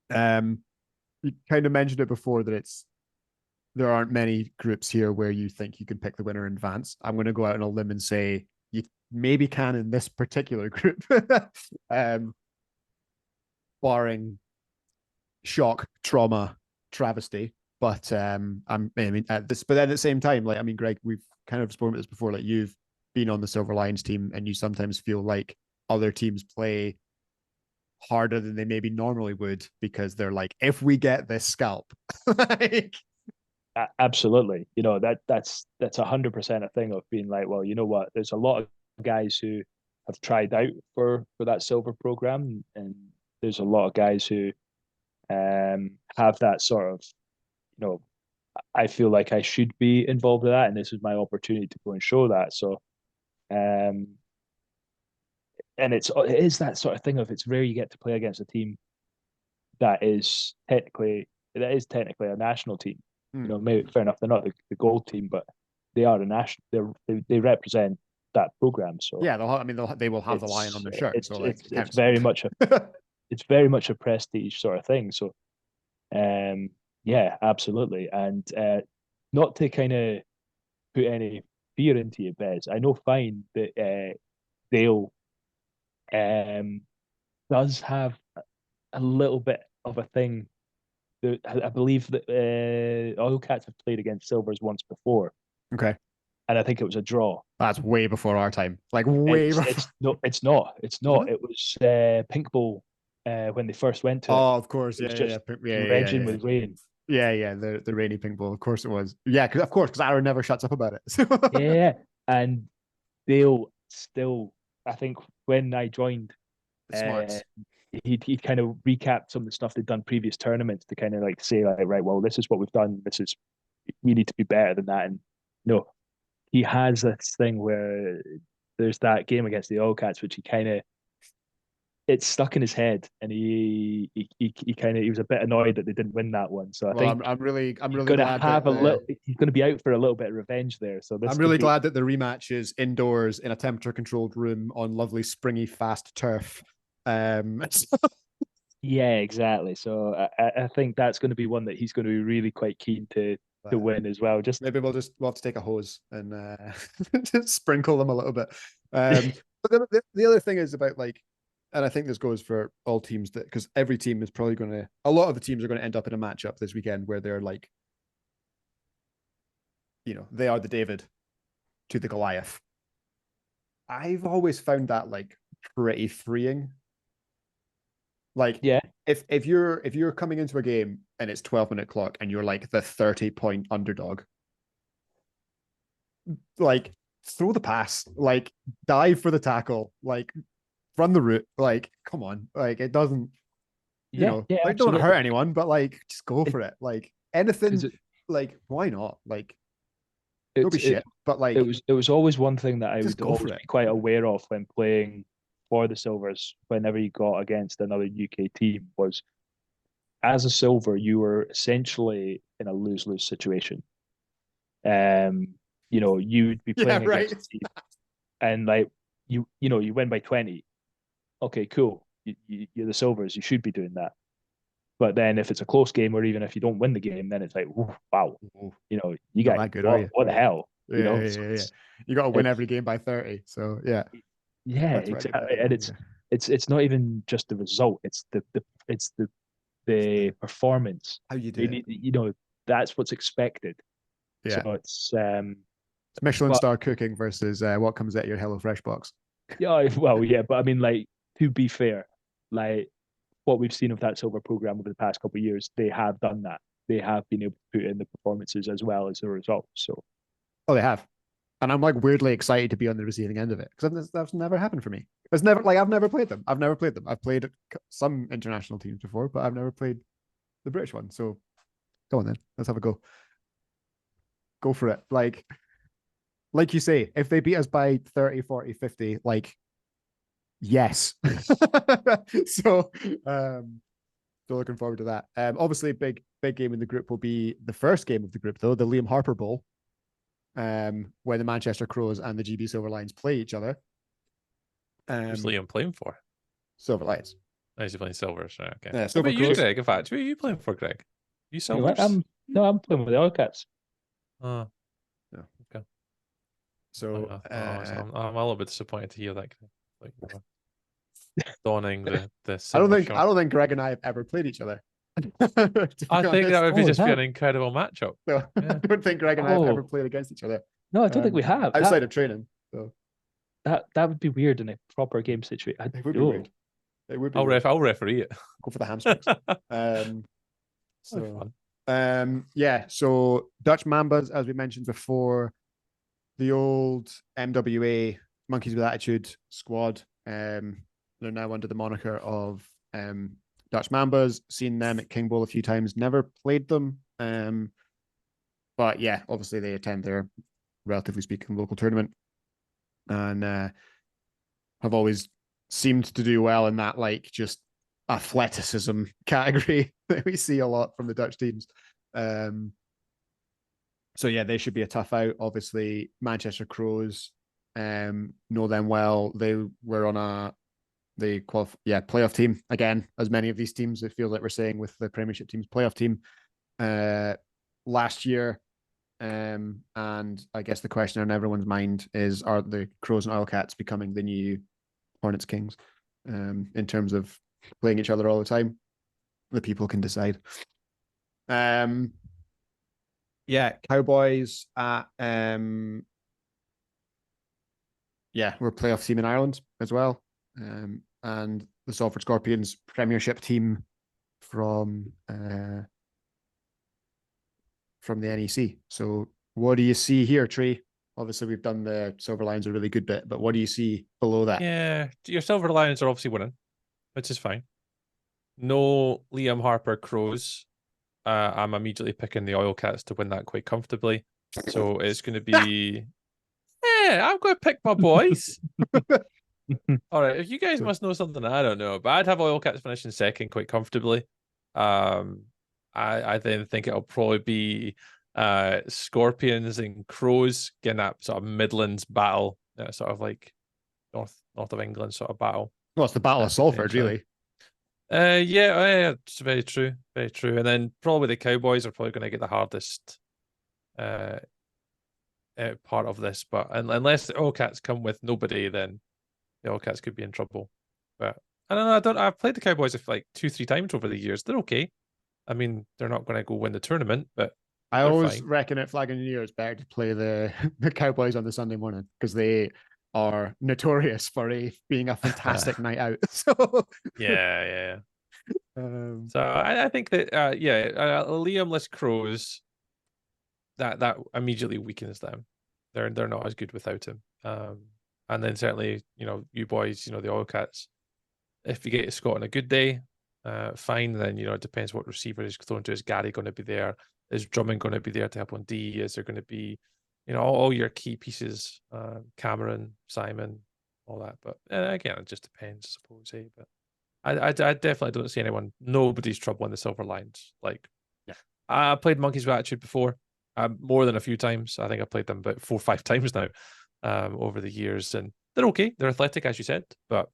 you kind of mentioned it before that there aren't many groups here where you think you can pick the winner in advance. I'm going to go out on a limb and say you maybe can in this particular group, barring shock, trauma, travesty. But but then at the same time, like, I mean, Greg, we've kind of spoken about this before. Like, you've been on the Silver Lions team, and you sometimes feel like other teams play harder than they maybe normally would because they're like, if we get this scalp, like. Absolutely, that's 100% a thing of being like, well, you know what? There's a lot of guys who have tried out for that silver program, and there's a lot of guys who have that sort of, I feel like I should be involved in that, and this is my opportunity to go and show that. So, and it is that sort of thing of, it's rare you get to play against a team that is technically a national team. Maybe fair enough, they're not the gold team, but they are a national. They represent that program. So yeah, they will have the lion on their shirt. It's very much a prestige sort of thing. So, yeah, absolutely. And not to kind of put any fear into your beds, I know fine that Dale does have a little bit of a thing. I believe that Oilcats have played against Silvers once before. Okay. And I think it was a draw. That's way before our time. Like way before. It's not. Mm-hmm. It was Pink Bowl when they first went to it. Oh, of course. It was just dredging with rain. Yeah, the rainy Pink Bowl. Of course it was. Yeah, because Aaron never shuts up about it. Yeah. and they'll still. I think when I joined, The smarts. he kind of recapped some of the stuff they'd done previous tournaments to kind of like say like, right, well, this is what we've done. We need to be better than that. And he has this thing where there's that game against the All Cats, which it's stuck in his head, and he was a bit annoyed that they didn't win that one. So I think I'm really going to glad have that he's going to be out for a little bit of revenge there. So I'm really glad that the rematch is indoors in a temperature controlled room on lovely springy fast turf. Yeah, exactly. So I think that's going to be one that he's going to be really quite keen to win as well. Just maybe we'll have to take a hose and just sprinkle them a little bit. But the other thing is about like, and I think this goes for all teams, that because every team is probably a lot of the teams are going to end up in a matchup this weekend where they're like, they are the David to the Goliath. I've always found that like pretty freeing. Like, yeah, if you're coming into a game and it's 12-minute clock and you're like the 30-point underdog, like throw the pass, like dive for the tackle, like run the route, like come on, like it doesn't, like don't hurt anyone, but like just go for it, like anything, like why not, like don't be shit, but like it was always one thing that I would always be quite aware of when playing for the Silvers whenever you got against another UK team was, as a Silver, you were essentially in a lose-lose situation. You'd be playing against a team and like you win by 20. Okay, cool. You're the Silvers. You should be doing that. But then if it's a close game, or even if you don't win the game, then it's like, wow, you got what the hell? Yeah. You got to win every game by 30. So yeah, exactly. And it's not even just the result; it's the performance. How you do it. That's what's expected. Yeah. So it's Michelin star cooking versus what comes out of your HelloFresh box. Yeah, well, yeah, but I mean, like, to be fair, like what we've seen of that Silver program over the past couple of years, they have done that. They have been able to put in the performances as well as the results. So, they have, and I'm like weirdly excited to be on the receiving end of it because that's never happened for me. It's never like I've never played them. I've played some international teams before, but I've never played the British one. So, go on then, let's have a go. Go for it. Like you say, if they beat us by 30, 40, 50, like, yes. So looking forward to that. Obviously, big game in the group will be the first game of the group, though, the Liam Harper Bowl, where the Manchester Crows and the GB Silver Lions play each other. Who's Liam playing for? Silver Lions. Oh, he's playing Silvers. Right, okay. Yeah, what about you, Greg? In fact, who are you playing for, Greg? You Silvers? I'm playing with the All Cats. Oh, yeah. Okay. So I'm a little bit disappointed to hear that. Like, donning the I don't think Greg and I have ever played each other. I think that would be an incredible matchup. No, yeah. I don't think Greg and I have ever played against each other. No, I don't think we have. Outside of training. So that would be weird in a proper game situation. It would be weird. It would be I'll referee it. Go for the hamstrings. So Dutch Mambas, as we mentioned before, the old MWA Monkeys with Attitude squad. They're now under the moniker of Dutch Mambas. Seen them at King Bowl a few times, never played them. But yeah, obviously they attend their, relatively speaking, local tournament, and have always seemed to do well in that like just athleticism category that we see a lot from the Dutch teams. So yeah, they should be a tough out. Obviously, Manchester Crows know them well. They were on playoff team again, as many of these teams. It feels like we're saying with the Premiership teams, playoff team last year. And I guess the question on everyone's mind is: are the Crows and Oilcats becoming the new Hornets Kings in terms of playing each other all the time? The people can decide. Cowboys at we're a playoff team in Ireland as well. And the Salford Scorpions Premiership team from the NEC. So what do you see here, Tree? Obviously, we've done the Silver Lions a really good bit, but what do you see below that? Yeah, your Silver Lions are obviously winning, which is fine. No Liam Harper Crows. I'm immediately picking the Oil Cats to win that quite comfortably. So it's going to be... Yeah, I'm going to pick my boys. All right, if you guys must know something I don't know, but I'd have Oil Cats finishing second quite comfortably. I then think it'll probably be Scorpions and Crows getting that sort of Midlands battle, sort of like north of England sort of battle. Well, it's the Battle of Salford, really. Yeah, it's very true, very true. And then probably the Cowboys are probably going to get the hardest part of this. But unless the Oil Cats come with nobody, then the Oil Cats could be in trouble. But I don't know. I've played the Cowboys like 2-3 times over the years. They're okay. I mean, they're not going to go win the tournament, but I always reckon at Flag of New Year it's better to play the Cowboys on the Sunday morning because they are notorious for being a fantastic night out. So yeah. So I think that Liamless Crows that immediately weakens them. They're not as good without him. And then certainly, you boys, the Oil Cats, if you get Scott on a good day, fine. Then, it depends what receiver is thrown to. Is Gary going to be there? Is Drummond going to be there to help on D? Is there going to be, all your key pieces, Cameron, Simon, all that. But again, it just depends, I suppose. But I definitely don't see nobody's trouble in the Silver Lions. Like, I played Monkeys with Attitude before, more than a few times. I think I played them about 4 or 5 times now over the years, and they're okay. They're athletic, as you said, but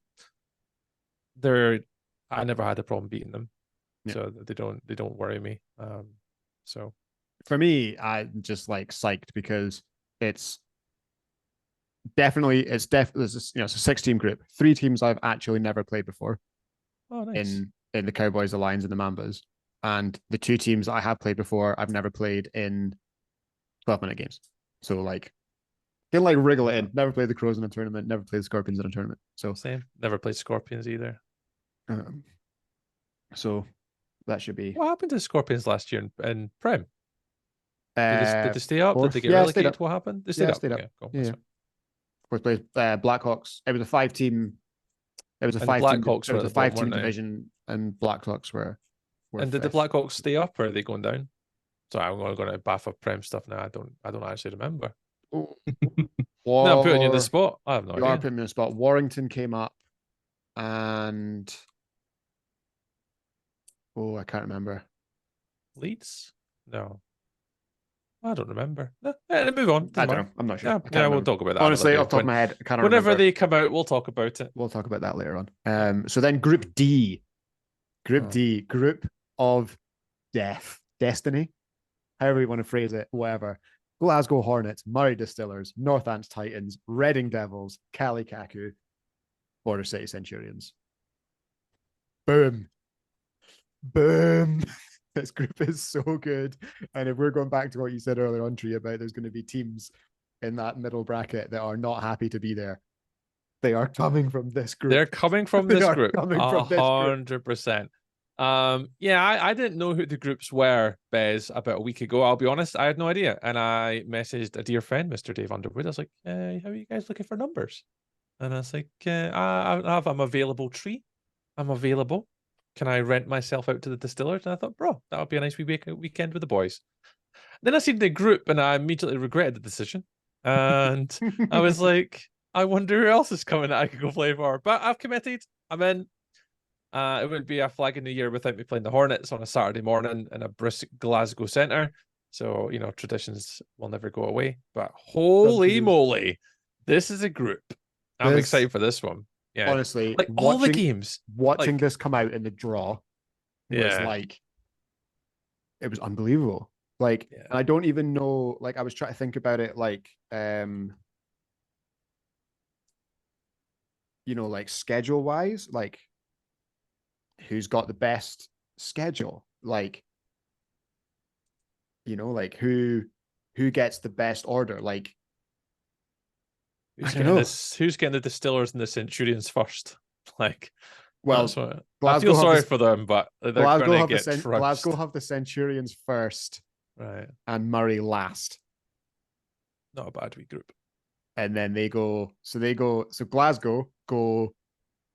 I never had a problem beating them, so they don't worry me. So for me, I'm just like psyched because it's definitely it's a 6-team group. 3 teams I've actually never played before. Oh, nice. In the Cowboys, the Lions, and the Mambas, and the 2 teams that I have played before, I've never played in 12-minute games. So like, can like wriggle it in. Never played the Crows in a tournament. Never played the Scorpions in a tournament. So same. Never played Scorpions either. So that should be. What happened to the Scorpions last year in Prem? Did they stay up? Did they get relegated? What happened? They stayed up. Stayed up. Yeah, cool. Yeah. Of course, played Blackhawks. It was a 5-team. It was a 5-team. Blackhawks it was a 5-team division, and Blackhawks were. And did the Blackhawks stay up, or are they going down? Sorry, I'm going to baff up Prem stuff now. I don't actually remember. No, I'm putting you in the spot. I have no idea. You are putting me in the spot. Warrington came up, and I can't remember. Leeds? No. I don't remember. No, move on. I don't know. I'm not sure. Yeah, we'll talk about that. Honestly, off the top of my head, I can't remember. Whenever they come out, we'll talk about it. We'll talk about that later on. So then Group D. D, Group of Death. Destiny. However you want to phrase it, whatever. Glasgow Hornets, Murray Distillers, Northants Titans, Reading Devils, Cali Kaku, Border City Centurions. Boom. This group is so good. And if we're going back to what you said earlier on, Tree, about there's going to be teams in that middle bracket that are not happy to be there. They are coming from this group. They're coming from this group. 100%. I didn't know who the groups were, Bez, about a week ago. I'll be honest, I had no idea. And I messaged a dear friend, Mr. Dave Underwood. I was like, how are you guys looking for numbers? And I was like, I'm available, Tree. I'm available. Can I rent myself out to the Distillers? And I thought, bro, that would be a nice weekend with the boys. Then I seen the group and I immediately regretted the decision. And I was like, I wonder who else is coming that I could go play for. But I've committed. I'm in. It would be a Flag in the Year without me playing the Hornets on a Saturday morning in a brisk Glasgow centre. So, traditions will never go away. But holy moly, this is a group. I'm excited for this one. Yeah, honestly, like all the games. Watching this come out in the draw was like, it was unbelievable. Like, and I don't even know, like, I was trying to think about it, like, like schedule wise, like, who's got the best schedule? Like, like who gets the best order? Like, who's getting the Distillers and the Centurions first? Like, well, I feel sorry for them, but they're going to get trounced. Glasgow have the Centurions first, right, and Murray last. Not a bad wee group. And then so Glasgow go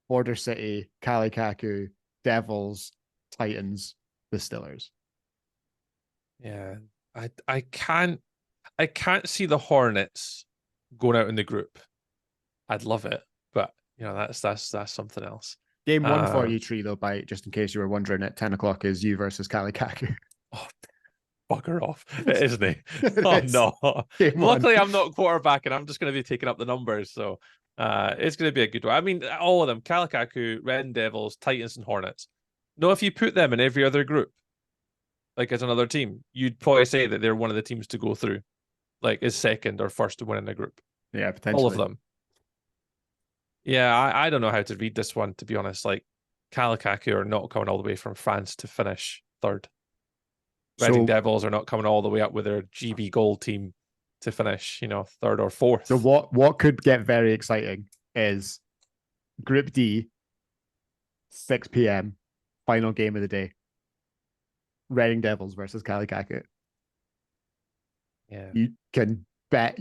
Border City, Kalikaku, Devils, Titans, Distillers. Yeah. I can't see the Hornets going out in the group. I'd love it, but that's something else. Game 1 for you, Tree, though, by just in case you were wondering, at 10 o'clock is you versus Kalikaku. Oh, bugger off. It isn't he? It is. No. Luckily, 1. I'm not quarterback and I'm just going to be taking up the numbers. So it's going to be a good one. I mean, all of them, Kalikaku, Red Devils, Titans, and Hornets. No, if you put them in every other group, like as another team, you'd probably say that they're one of the teams to go through, like is second or first to win in the group. Yeah, potentially. All of them. Yeah, I don't know how to read this one, to be honest. Like, Kalikaku are not coming all the way from France to finish third. Reading Devils are not coming all the way up with their GB gold team to finish, third or fourth. So what could get very exciting is Group D, 6 p.m, final game of the day. Reading Devils versus Kalikaku. Yeah. You can bet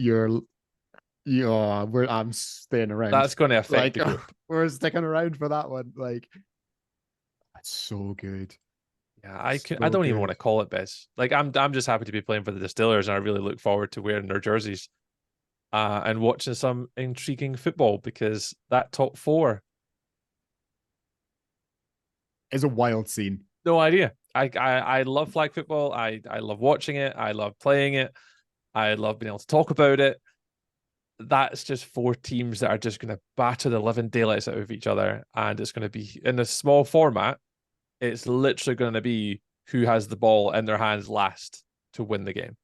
I'm staying around. That's going to affect the group. We're sticking around for that one. Like, that's so good. Yeah, I don't even want to call it Bez. Like, I'm just happy to be playing for the Distillers, and I really look forward to wearing their jerseys and watching some intriguing football, because that top 4 is a wild scene. No idea. I love flag football. I love watching it. I love playing it. I love being able to talk about it. That's just 4 teams that are just going to batter the living daylights out of each other, and it's going to be in a small format. It's literally going to be who has the ball in their hands last to win the game.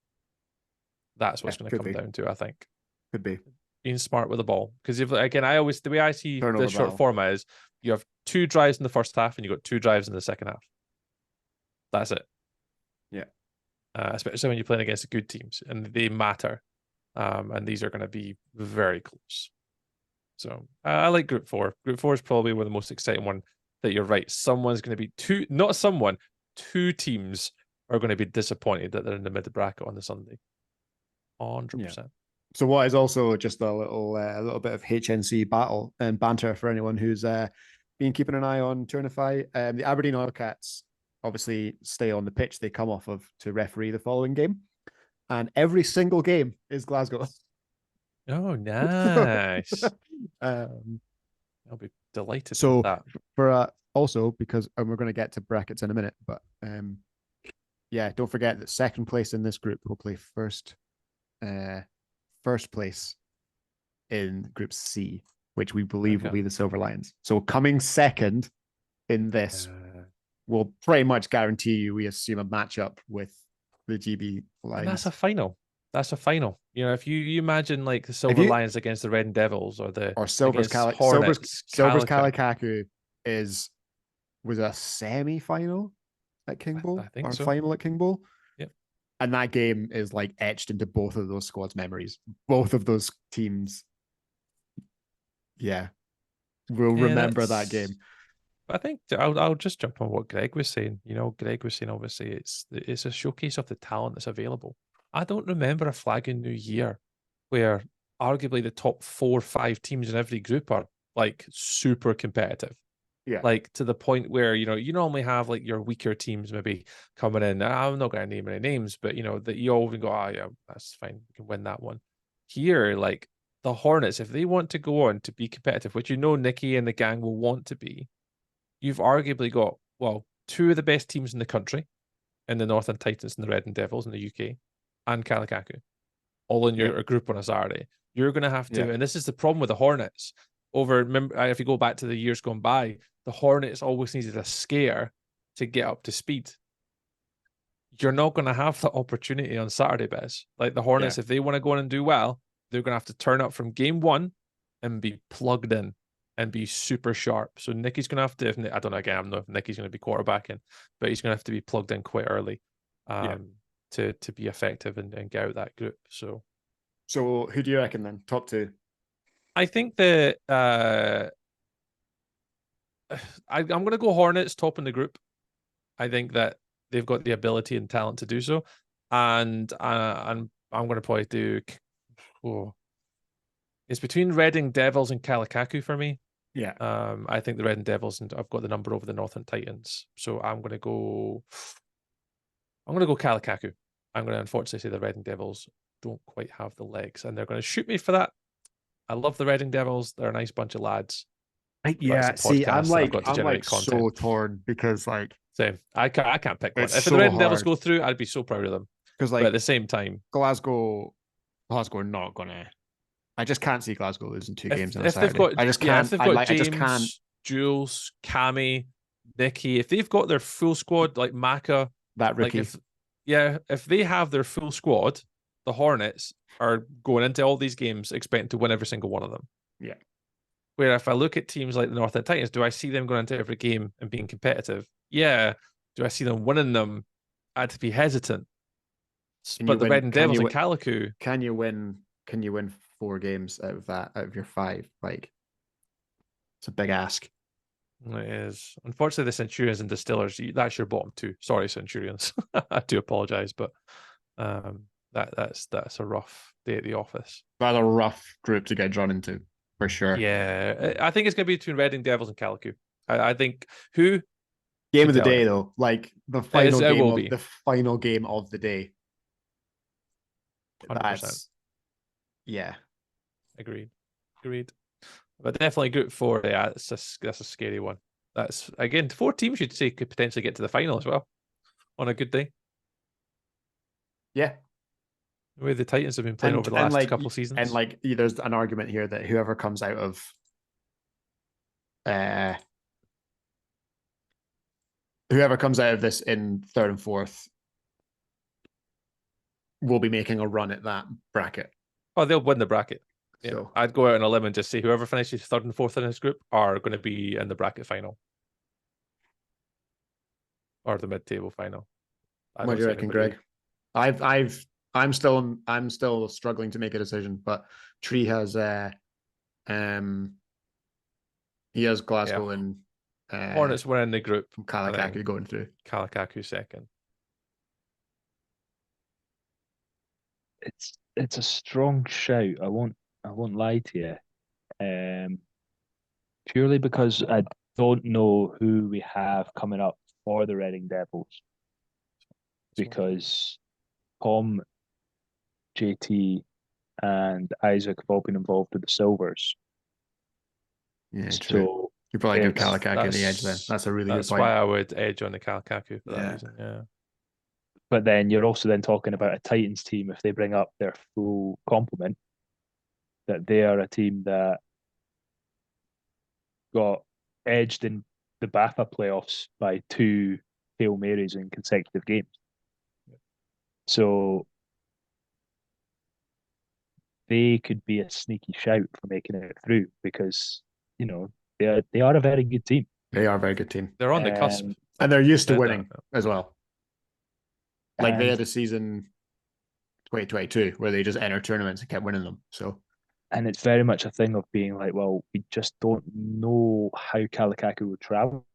That's what's going to come down to, I think. Could be being smart with the ball, because the way I see the short format is you have 2 drives in the first half and you got 2 drives in the second half. That's it. Yeah. Especially when you're playing against good teams and they matter. And these are going to be very close. So I like Group 4. Group 4 is probably one of the most exciting one. That you're right. Someone's going to be 2 teams are going to be disappointed that they're in the mid bracket on the Sunday. 100%. Yeah. So what is also just a little bit of HNC battle and banter for anyone who's been keeping an eye on Turnify. The Aberdeen Oilcats obviously stay on the pitch they come off of to referee the following game, and every single game is Glasgow. Oh, nice. I'll be delighted with that. For also, because we're going to get to brackets in a minute, but yeah, don't forget that second place in this group will play first place in Group C, which we believe will be the Silver Lions. So coming second in this will pretty much guarantee you, we assume, a matchup with the GB Lions. And that's a final. If you imagine like the Silver Lions against the Red Devils or Silver's Kalikaku was a semi-final at King Bowl, I think or so. Final at King Bowl. Yep. And that game is like etched into both of those squads' memories. Both of those teams, will remember that game. I think I'll just jump on what Greg was saying. Greg was saying obviously it's a showcase of the talent that's available. I don't remember a flagging new year where arguably the top 4 or 5 teams in every group are like super competitive. Yeah. Like to the point where, you normally have like your weaker teams maybe coming in. I'm not going to name any names, but that you all go, oh yeah, that's fine. We can win that one. Here, like the Hornets, if they want to go on to be competitive, which Nicky and the gang will want to be, you've arguably got, 2 of the best teams in the country in the Northern Titans and the Red Devils in the UK and Kalikaku, all in your group on a Saturday. You're going to have to, and this is the problem with the Hornets. Remember, if you go back to the years gone by, the Hornets always needed a scare to get up to speed. You're not going to have that opportunity on Saturday, Bez. Like the Hornets, if they want to go in and do well, they're going to have to turn up from game 1 and be plugged in and be super sharp. So Nicky's going to have to, I don't know, again, I don't know if Nicky's going to be quarterbacking, but he's going to have to be plugged in quite early to be effective and get out that group. So who do you reckon then? Top 2? I think that I'm going to go Hornets top in the group. I think that they've got the ability and talent to do so, and I'm going to probably do Oh. It's between Reading Devils and Kalikaku for me. Yeah. I think the Reading Devils, and I've got the number over the Northern Titans. So I'm going to go Kalikaku. I'm going to unfortunately say the Reading Devils don't quite have the legs, and they're going to shoot me for that. I love the Reading Devils. They're a nice bunch of lads. Yeah, see, I'm I've got to generate content. so torn because same. I can't pick one. If so the Reading Devils hard. go through, I'd be so proud of them. Because but at the same time, Glasgow are not gonna. I just can't see Glasgow losing two games on a if Saturday. they've got, I just can't. if they've got James, I just can't. Jules, Cammy, Nicky, if they've got their full squad like Maka, that rookie, if they have their full squad, the Hornets are going into all these games expecting to win every single one of them. Yeah. Where if I look at teams like the Northern Titans, do I see them going into every game and being competitive? Yeah. Do I see them winning them? I'd be hesitant. But the Reading Devils and Calicu, can you win 4 games out of your 5? Like, it's a big ask. It is. Unfortunately, the Centurions and Distillers, that's your bottom 2. Sorry, Centurions. I do apologize, but that's a rough day at the office. That's a rough group to get drawn into, for sure. Yeah, I think it's going to be between Reading Devils and Calicu. I think who game of the day though, like the final game of the day. 100%. Yeah. Agreed. But definitely group 4. Yeah, that's a scary one. That's again 4 teams you'd say could potentially get to the final as well on a good day. Yeah. The way the Titans have been playing over the last couple of seasons. And there's an argument here that whoever comes out of this in 3rd and 4th will be making a run at that bracket. Oh, they'll win the bracket. Yeah, so, I'd go out on a limb and just say whoever finishes 3rd and 4th in this group are going to be in the bracket final or the mid-table final. What do you reckon, Greg? I'm still struggling to make a decision, but Tree has Glasgow and Hornets were in the group. Kalikaku going through. Kalikaku second. It's a strong shout. I won't lie to you. Purely because I don't know who we have coming up for the Reading Devils. Because Tom, JT, and Isaac have all been involved with the Silvers. Yeah, true. You probably give Kalikaku the edge then. That's a really good point. That's why I would edge on the Kalikaku for that reason. Yeah. But then you're also then talking about a Titans team, if they bring up their full complement, that they are a team that got edged in the BAFA playoffs by 2 Hail Marys in consecutive games. So they could be a sneaky shout for making it through because, they are a very good team. They are a very good team. They're on the cusp. And they're used to winning as well. Like they had a season 2022 where they just entered tournaments and kept winning them. So, and it's very much a thing of being like, well, we just don't know how Kalikaku will travel.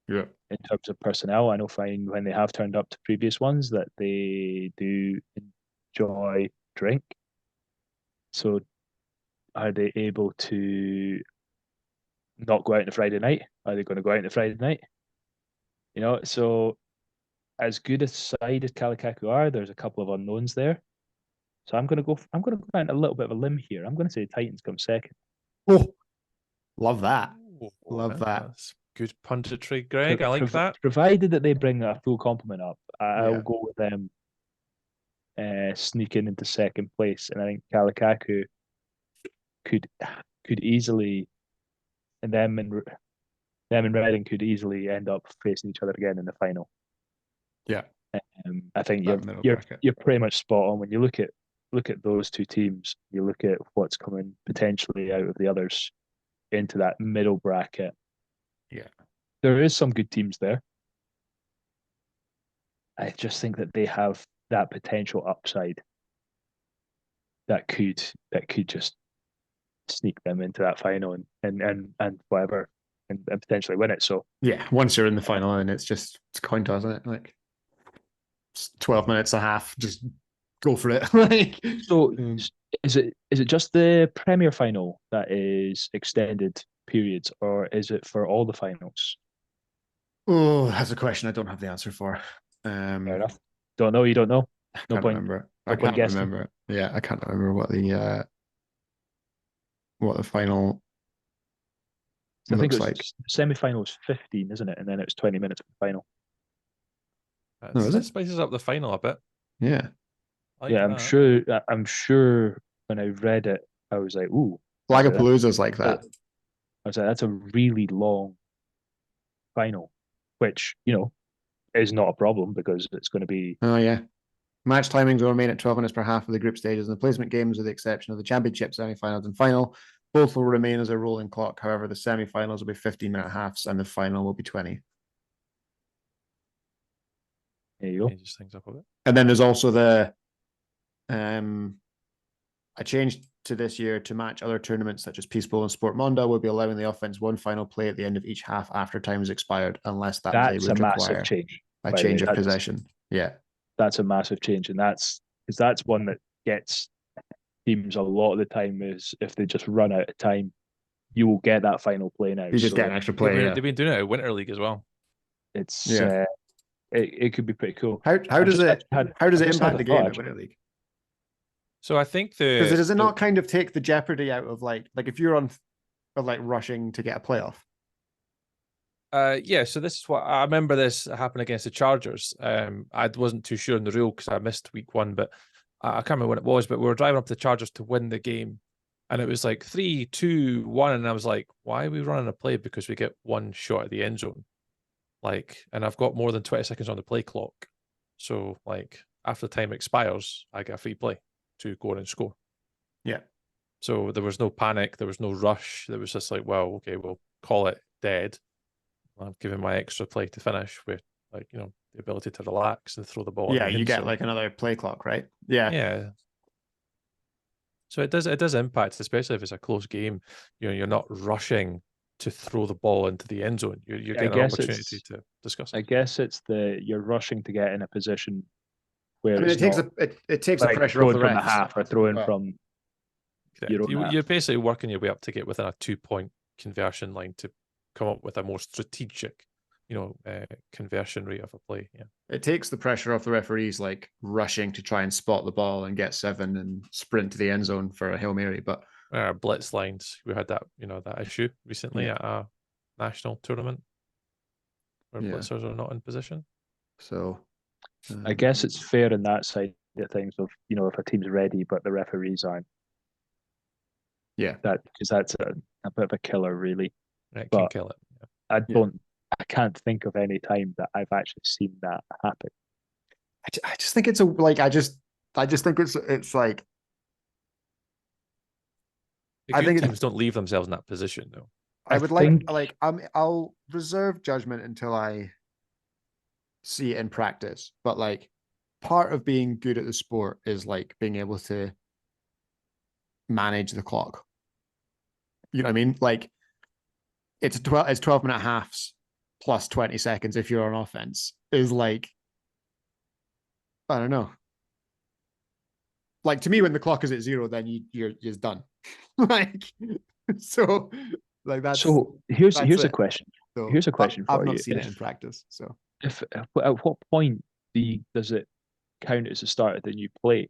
Yeah. In terms of personnel, I know when they have turned up to previous ones that they do enjoy drink. So, are they able to not go out on a Friday night? Are they going to go out on a Friday night? So as good a side as Kalikaku are, there's a couple of unknowns there. So I'm going to go out a little bit of a limb here. I'm going to say Titans come second. Oh, love that. Love that. That's good punditry, Greg. I like that. Provided that they bring a full complement up, I'll go with them sneaking into second place. And I think Kalikaku could easily, and them and Reading could easily end up facing each other again in the final. Yeah, I think you're pretty much spot on when you look at those 2 teams. You look at what's coming potentially out of the others into that middle bracket. Yeah, there is some good teams there. I just think that they have that potential upside that could just sneak them into that final and whatever and potentially win it. So yeah, once you're in the final and it's coin toss, isn't it? Like 12 minutes a half, just go for it. Is it just the Premier final that is extended periods, or is it for all the finals? Oh, that's a question I don't have the answer for. Fair enough. Don't know. You don't know. I No can't point. remember. No I point can't guessing. remember. Yeah, I can't remember what the final So I think looks it was like. semi-final was 15, isn't it? And then it was 20 minutes for the final. No, is That it? spices up the final a bit. Yeah. I like Yeah, I'm that. sure. I'm sure when I read it, I was like, "Ooh, Flagapalooza's like that. I was like, that's a really long final," which is not a problem because it's going to be. Oh yeah. Match timings will remain at 12 minutes per half of the group stages, and the placement games, with the exception of the championship, semi-finals, and final, both will remain as a rolling clock. However, the semi-finals will be 15-minute halves, and the final will be 20. There you go. Changes things up a bit. And then there's also the I changed to this year to match other tournaments such as Peace Bowl and Sport Monda will be allowing the offense one final play at the end of each half after time has expired, unless that That's would a massive require change. a change of possession. Yeah. That's a massive change, and that's because that's one that gets teams a lot of the time is if they just run out of time, you will get that final play now. You just get an extra play. They've been doing it at Winter League as well. It's Yeah. It could be pretty cool. How does it impact the game at Winter League? So I think because does it not kind of take the jeopardy out of like if you're on like rushing to get a playoff? Yeah, so this is what I remember. This happened against the Chargers. I wasn't too sure on the rule because I missed week 1, but I can't remember when it was. But we were driving up to the Chargers to win the game, and it was like 3, 2, 1, and I was like, "Why are we running a play? Because we get one shot at the end zone, and I've got more than 20 seconds on the play clock. So after the time expires, I get a free play to go in and score." Yeah. So there was no panic, there was no rush. There was just like, well, okay, we'll call it dead. I've given my extra play to finish with the ability to relax and throw the ball. Yeah, you get like another play clock, right? Yeah. Yeah. So it does impact, especially if it's a close game. You're not rushing to throw the ball into the end zone. You're getting an opportunity to discuss it. I guess it's you're rushing to get in a position where it takes the pressure off the refs. From the half or throwing from you're basically working your way up to get within a 2-point conversion line to come up with a more strategic, conversion rate of a play. Yeah, it takes the pressure off the referees, like rushing to try and spot the ball and get 7 and sprint to the end zone for a Hail Mary. But blitz lines, we had that that issue recently at a national tournament where blitzers are not in position. So I guess it's fair in that side of things of if a team's ready but the referees aren't. Yeah, because that's a bit of a killer, really. It can kill it. Yeah. I can't think of any time that I've actually seen that happen. I just think it's I just think it's like. I think teams don't leave themselves in that position, though. I would I'll reserve judgment until I see it in practice. But part of being good at the sport is being able to manage the clock. You know what I mean? It's 12-minute halves plus 20 seconds if you're on offense is I don't know. To me, when the clock is at 0, then you're done. So here's a question. So here's a question for you. I've not seen it in practice. So at what point does it count as the start of the new play?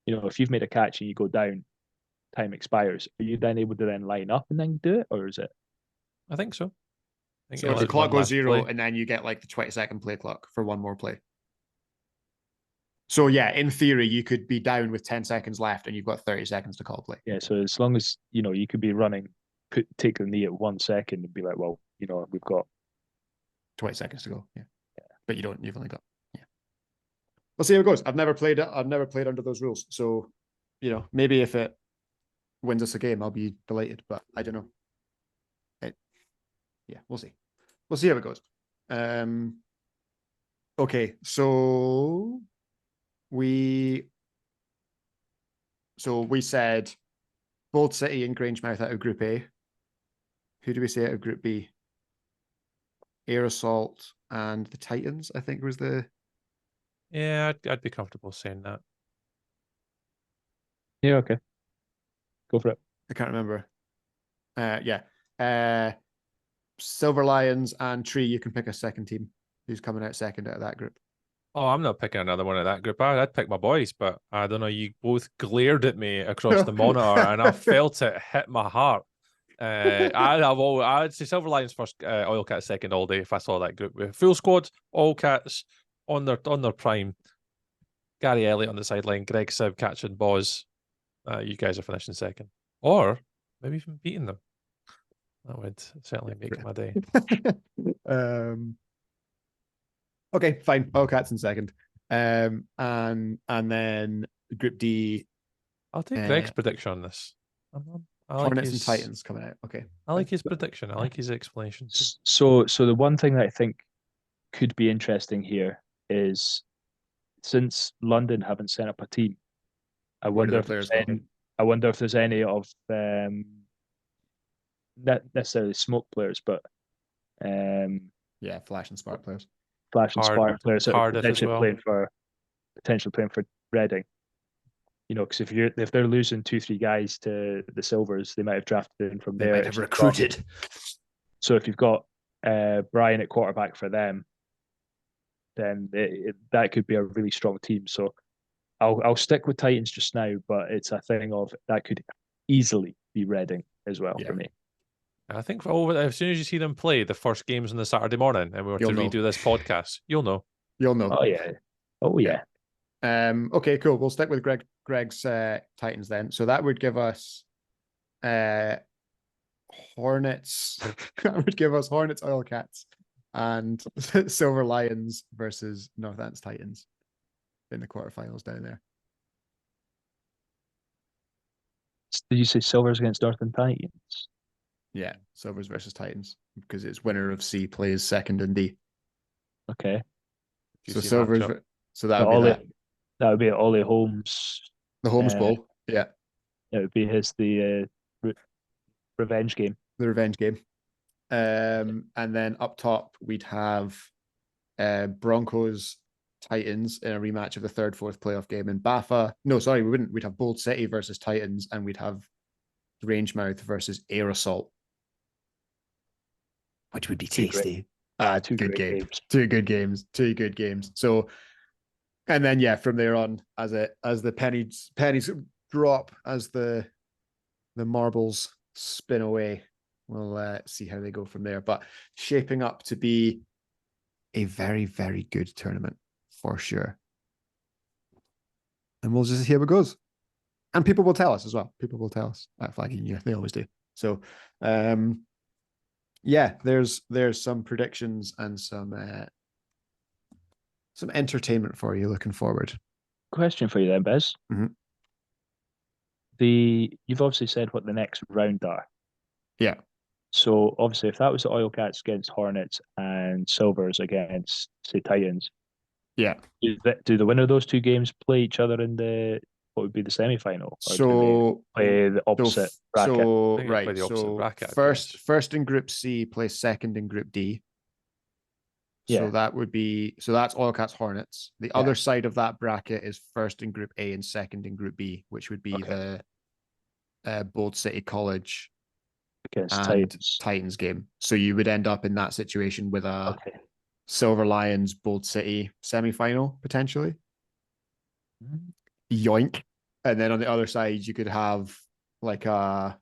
If you've made a catch and you go down, time expires. Are you then able to then line up and then do it, or is it? I think so. So if the clock goes 0, and then you get the 20-second play clock for one more play. So yeah, in theory, you could be down with 10 seconds left, and you've got 30 seconds to call play. Yeah. So as long as you could be running, take the knee at 1 second, and be like, well, we've got 20 seconds to go. Yeah. But you've only got. Yeah. We'll see how it goes. I've never played it. I've never played under those rules. So, maybe if it wins us a game, I'll be delighted. But I don't know. Yeah, we'll see. We'll see how it goes. Okay, so we said Bold City and Grangemouth out of Group A. Who do we say out of Group B? Air Assault and the Titans, I think was the. Yeah, I'd be comfortable saying that. Yeah, okay. Go for it. I can't remember. Silver Lions and Tree, you can pick a second team. Who's coming out second out of that group? Oh, I'm not picking another one of that group. I'd pick my boys, but I don't know. You both glared at me across the monitor, and I felt it hit my heart. I'd say Silver Lions first, Oil Cats second all day if I saw that group with full squad, Oil Cats on their prime. Gary Elliott on the sideline, Greg Siv catching Boz. You guys are finishing second, or maybe even beating them. That would certainly make my day. Okay, fine. Oil Cats in second. And then Group D. I'll take Greg's prediction on this. Hornets and Titans coming out. Okay. I like his prediction. I like his explanation. So the one thing that I think could be interesting here is, since London haven't set up a team, I wonder if there's any of not necessarily smoke players, but Flash and Spark players. Flash and Spark players that are potentially playing for Reading. You know, because if they're losing 2-3 guys to the Silvers, they might have drafted in from there. They might have recruited. So if you've got Brian at quarterback for them, then that could be a really strong team. So I'll stick with Titans just now, but it's a thing of that could easily be Reading as well for me. I think as soon as you see them play the first games on the Saturday morning, and we were to redo this podcast, you'll know. You'll know. Oh yeah. Okay, cool. We'll stick with Greg's Titans then. So that would give us Hornets. That would give us Hornets, Oil Cats, and Silver Lions versus Northants Titans in the quarterfinals down there. Did you say Silvers against Northern Titans? Yeah, Silvers versus Titans, because it's winner of C plays second in D. Okay. So Silvers. So that would be that. That would be Ollie Holmes. The Holmes Bowl. Yeah. It would be the revenge game. The revenge game. And then up top we'd have Broncos Titans in a rematch of the third, fourth playoff game in BAFA. No, sorry, we wouldn't. We'd have Bold City versus Titans, and we'd have Rangemouth versus Air Assault, which would be tasty. Two good games. Two good games. So, and then from there on, as the pennies drop, as the marbles spin away, we'll see how they go from there. But shaping up to be a very, very good tournament for sure. And we'll just see how it goes. And people will tell us as well. People will tell us at Flagging Year. They always do. So, there's some predictions and some entertainment for you looking forward. Question for you then, Bez. Mm-hmm. You've obviously said what the next round are. Yeah. So obviously, if that was the Oil Cats against Hornets and Silvers against, say, Titans, do the winner of those two games play each other in what would be the semi-final? So play the opposite bracket. So right. So first in Group C plays second in Group D. So that's Oil Cats Hornets. The other side of that bracket is first in Group A and second in Group B, which would be the Bold City College against Titans game. So you would end up in that situation with a Silver Lions Bold City semi-final potentially. Yoink. And then on the other side you could have like a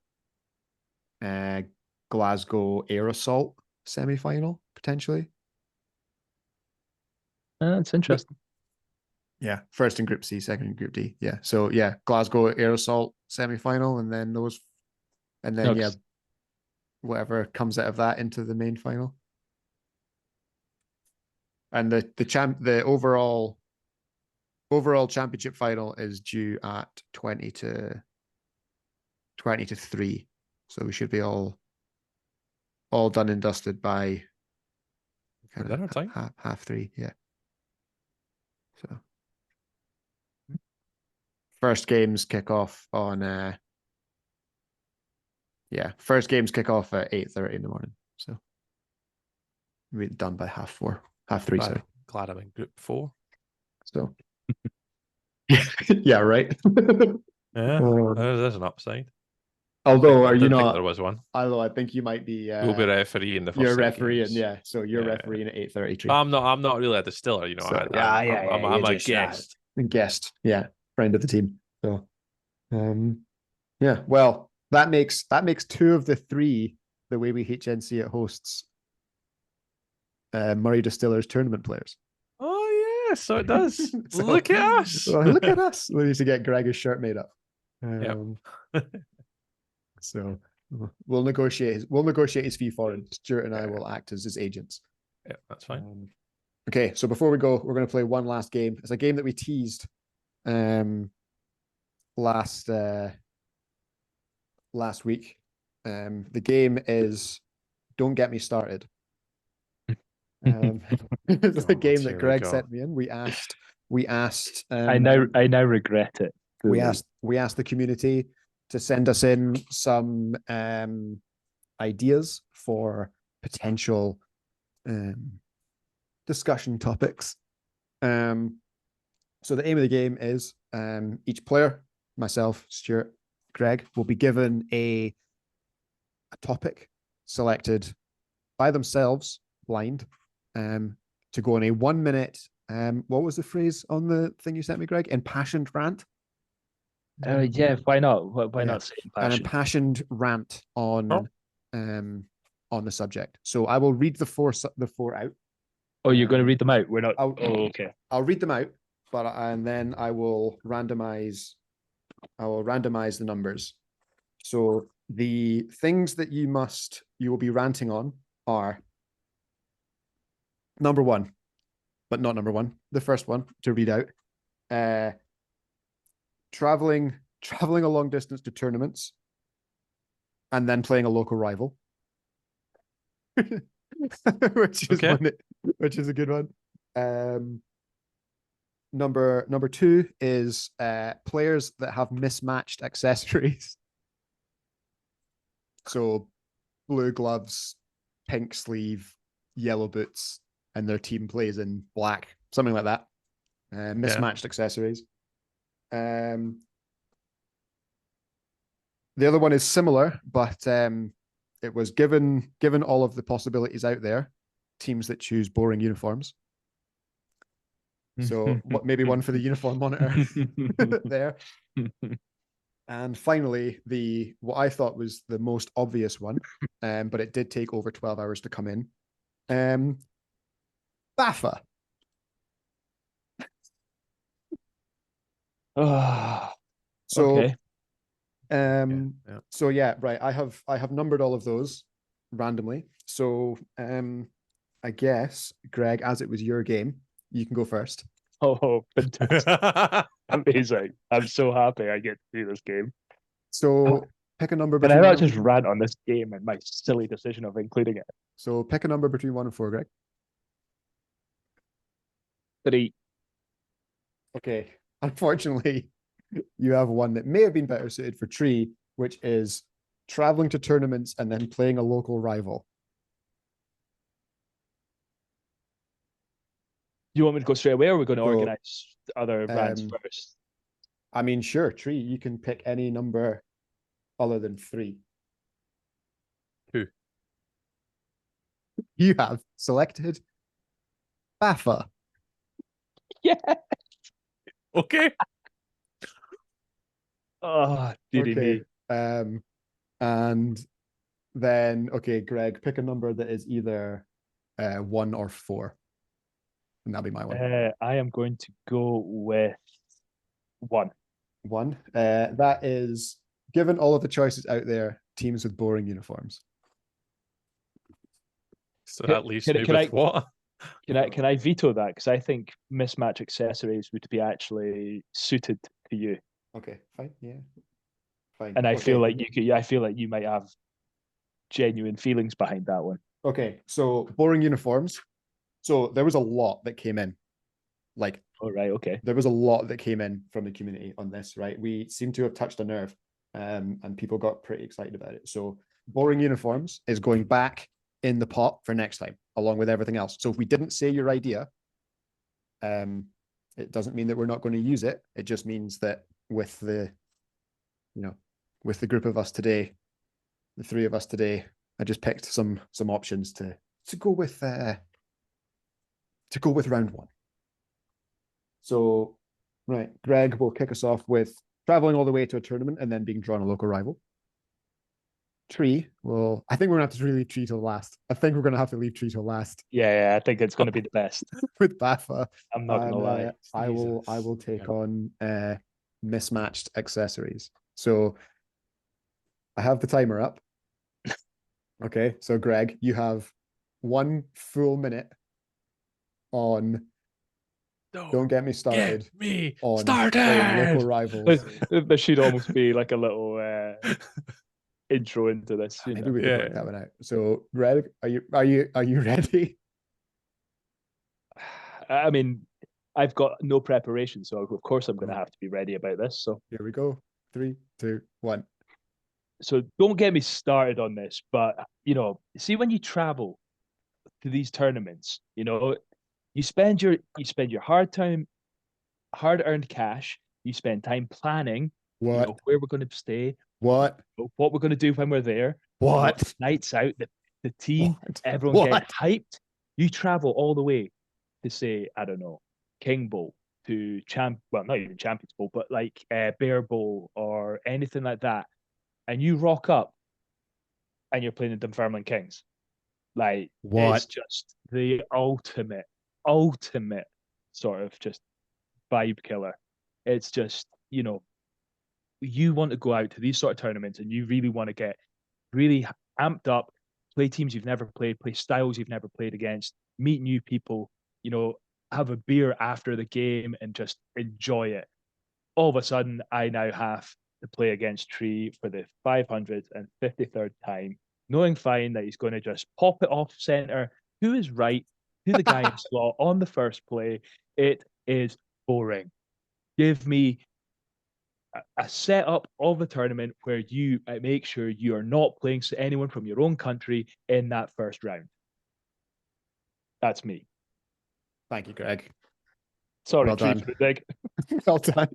Glasgow Air Assault semi-final potentially. That's interesting. First in Group C, second in Group D. So Glasgow Air Assault semi-final, and then whatever comes out of that into the main final. And the overall championship final is due at 20 to 3. So we should be all done and dusted by dinner time. half 3. So first games kick off on first games kick off at 8:30 in the morning. So we're done by half 3. Sorry. Glad I'm in Group 4. So right. There's an upside. Although, I are you didn't think not? there was one. Although I think you might be. You'll be referee in the first. You're set of refereeing, games. yeah. So you're refereeing at 8:33. I'm not really a distiller, you know. So, I'm a guest. Guest, yeah, friend of the team. So, yeah. Well, that makes 2 of the 3 the way we HNC it hosts. Murray Distillers tournament players. Oh yeah, so it does. So, look at us. Well, look at us. We need to get Greg's shirt made up. So we'll negotiate his fee for him. Stuart and I will act as his agents. Yeah, that's fine. Okay, so before we go, we're going to play one last game. It's a game that we teased last week. The game is Don't Get Me Started. It's a game that Greg sent me in. We asked. I now regret it. We asked the community to send us in some ideas for potential discussion topics. So the aim of the game is each player, myself, Stuart, Greg, will be given a topic selected by themselves, blind, to go on a 1 minute. What was the phrase on the thing you sent me, Greg? Impassioned rant. Yeah, why not? Why not say an impassioned rant on the subject. So I will read the four out. Oh, you're going to read them out? We're not. Okay. I'll read them out, and then I will randomize. The numbers. So the things that you will be ranting on are number 1, but not number 1. The first one to read out. Traveling a long distance to tournaments and then playing a local rival. which is a good one. Number 2 is players that have mismatched accessories. So blue gloves, pink sleeve, yellow boots, and their team plays in black, something like that. Mismatched accessories. The other one is similar, but it was given all of the possibilities out there, teams that choose boring uniforms. So maybe one for the uniform monitor there. And finally, what I thought was the most obvious one, but it did take over 12 hours to come in. BAFA. So, okay. So yeah, right. I have numbered all of those randomly. So I guess, Greg, as it was your game, you can go first. Oh, fantastic. Amazing. I'm so happy I get to do this game. So pick a number. But I not just rant on this game and my silly decision of including it. So pick a number between 1 and 4, Greg. 3. Okay. Unfortunately, you have one that may have been better suited for Tree, which is traveling to tournaments and then playing a local rival. You want me to go straight away, or are we going to organize other rants first? I mean, sure, Tree, you can pick any number other than 3. 2. You have selected BAFA. Yeah. Okay. Oh, dearie me. And then, okay, Greg, pick a number that is either 1 or 4. And that'll be my one. I am going to go with 1. 1. That is, given all of the choices out there, teams with boring uniforms. So that leaves me with what? Can I veto that? Because I think mismatch accessories would be actually suited to you. Okay, fine, yeah, fine. And I feel like you might have genuine feelings behind that one. Okay, so boring uniforms. So there was a lot that came in. Like, all right, okay. There was a lot that came in from the community on this, right? We seem to have touched a nerve, and people got pretty excited about it. So boring uniforms is going back in the pot for next time, along with everything else. So if we didn't say your idea, it doesn't mean that we're not going to use it. It just means that with with the group of us today, the three of us today, I just picked some options to go with round one. So, right, Greg will kick us off with traveling all the way to a tournament and then being drawn a local rival. Tree, well, I think we're gonna have to leave Tree till last. I think we're gonna have to leave Tree till last. Yeah, I think it's gonna be the best. With Baffa. I'm not gonna lie. I will take on mismatched accessories. So I have the timer up. Okay, so Greg, you have 1 full minute on Don't Get Me Started. Get me on started! Local rivals. There should almost be like a little intro into this. Maybe we can work that one out. So, Greg, are you ready? I mean, I've got no preparation, so of course I'm going to have to be ready about this. So here we go. 3, 2, 1. So don't get me started on this, but see, when you travel to these tournaments, you spend your hard-earned cash. You spend time planning where we're going to stay, what we're going to do when we're there, nights out, the team, everyone gets hyped. You travel all the way to say, I don't know, King Bowl, to not even Champions Bowl, but like Bear Bowl or anything like that, and you rock up and you're playing the Dunfermline Kings. Like, it's just the ultimate sort of just vibe killer. It's just, you want to go out to these sort of tournaments and you really want to get really amped up, play teams you've never played, play styles you've never played against, meet new people, have a beer after the game and just enjoy it. All of a sudden, I now have to play against Tree for the 553rd time, knowing fine that he's going to just pop it off center. Who is right? Who the guy in slot on the first play? It is boring. Give me a setup of a tournament where you make sure you are not playing anyone from your own country in that first round. That's me. Thank you, Greg. Sorry, well done. For the dig. Well done.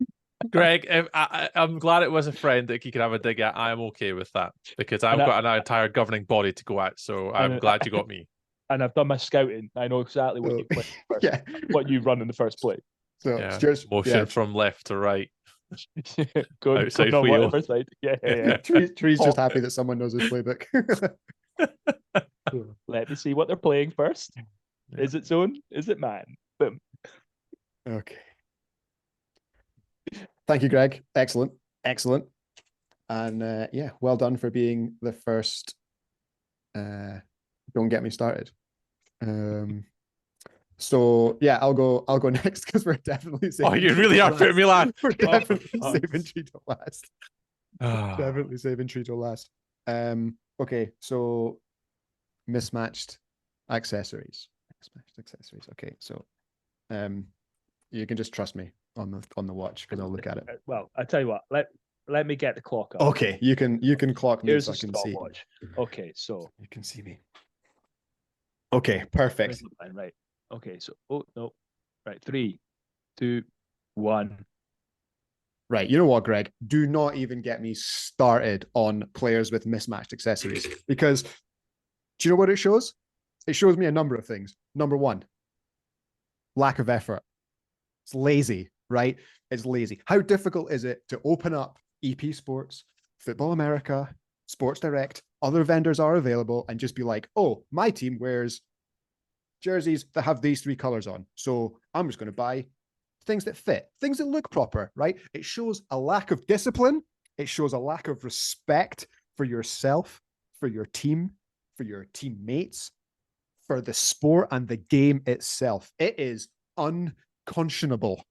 Greg, I'm glad it was a friend that he could have a dig at. I'm okay with that because I've got an entire governing body to go at. So I'm glad you got me. And I've done my scouting. I know exactly what you play first, what you run in the first play. So motion from left to right. Outside wheel. Side. Yeah. Tree's just happy that someone knows his playbook. Let me see what they're playing first. Yeah. Is it zone? Is it man? Boom. Okay. Thank you, Greg. Excellent. And well done for being the first. Don't get me started. So yeah, I'll go next because we're definitely saving. Oh, you really are putting me last. We're definitely saving Tree till last. Definitely saving Tree till last. Okay, so mismatched accessories. Okay, so you can just trust me on the watch because I'll look at it. Well, I tell you what, let me get the clock up. Okay, you can clock me. Here's so I can see. Watch. Okay, so you can see me. Okay, perfect. Right. Okay, so right, 3, 2, 1. Right, you know what, Greg? Do not even get me started on players with mismatched accessories because do you know what it shows? It shows me a number of things. Number one, lack of effort. It's lazy, right? It's lazy. How difficult is it to open up EP Sports, Football America, Sports Direct, other vendors are available, and just be like, oh, my team wears jerseys that have these 3 colors on. So I'm just going to buy things that fit, things that look proper, right? It shows a lack of discipline. It shows a lack of respect for yourself, for your team, for your teammates, for the sport and the game itself. It is unconscionable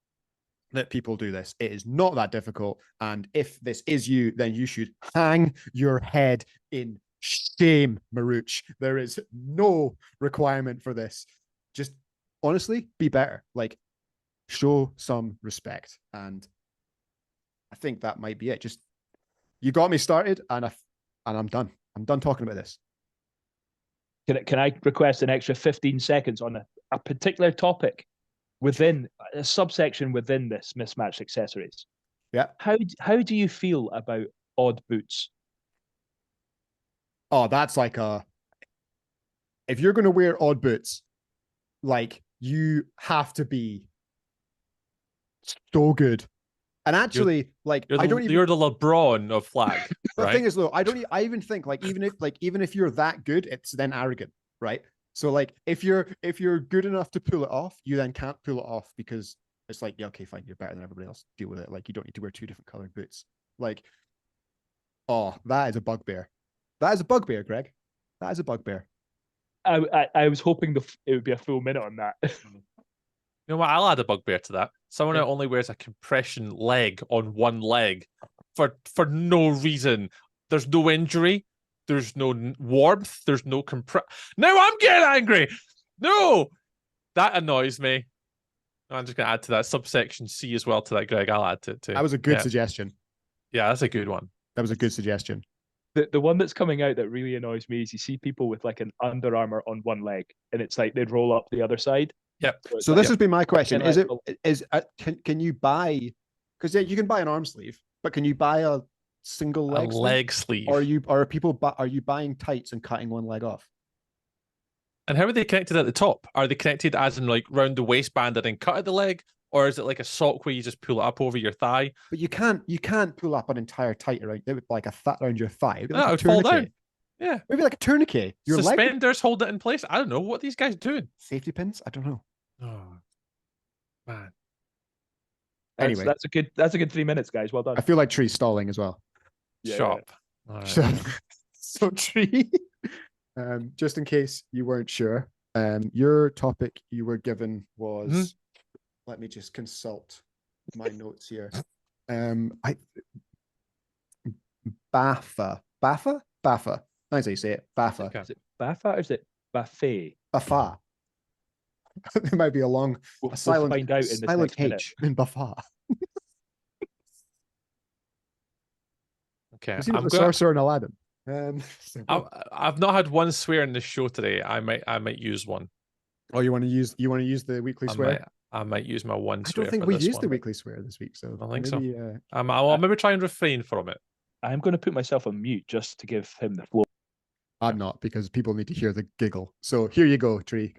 that people do this. It is not that difficult. And if this is you, then you should hang your head in shame, Maruch. There is no requirement for this. Just honestly, be better. Like, show some respect. And I think that might be it. Just, you got me started and I'm done. I'm done talking about this. Can I request an extra 15 seconds on a particular topic within a subsection within this mismatched accessories? Yeah. How do you feel about odd boots. Oh, that's like if you're going to wear odd boots, like you have to be so good. And actually, you're the LeBron of flag. The right? thing is, though, I even think even if you're that good, it's then arrogant, right? So like if you're good enough to pull it off, you then can't pull it off because it's like, yeah, okay, fine, you're better than everybody else. Deal with it. Like you don't need to wear two different colored boots. Like, oh, that is a bugbear. That is a bugbear, Greg. That is a bugbear. I was hoping it would be a full minute on that. You know what? I'll add a bugbear to that. Someone who only wears a compression leg on one leg for no reason. There's no injury. There's no warmth. There's no Now I'm getting angry. No, that annoys me. I'm just going to add to that subsection C as well to that, Greg. I'll add to it too. That was a good suggestion. Yeah, that's a good one. That was a good suggestion. The one that's coming out that really annoys me is you see people with like an Under Armour on one leg, and it's like they'd roll up the other side. Yep. So this has been my question: can you buy? Because you can buy an arm sleeve, but can you buy a single leg sleeve? Or are you buying tights and cutting one leg off? And how are they connected at the top? Are they connected as in like round the waistband and then cut at the leg? Or is it like a sock where you just pull it up over your thigh? But you can't pull up an entire tight around it with like a fat around your thigh. No, it would fall down. Yeah. Maybe like a tourniquet. Your suspenders hold it in place. I don't know what these guys doing. Safety pins? I don't know. Oh man. Anyway, that's a good 3 minutes, guys. Well done. I feel like Tree's stalling as well. Yeah, Shop. Yeah. Right. So Tree, just in case you weren't sure, your topic you were given was. Let me just consult my notes here. Baffa. That's how you say it. Baffa. Okay. Is it Baffa or is it Buffet? Baffa. It might be a silent, find out in silent H in Baffa. Okay. I'm the sorcerer in Aladdin. I've not had one swear in this show today. I might use one. Oh, you want to use the weekly swear? I might use my one swear. I don't think we've used the weekly swear this week, so I think so. I'll maybe try and refrain from it. I'm going to put myself on mute just to give him the floor. I'm not, because people need to hear the giggle. So here you go, Tree.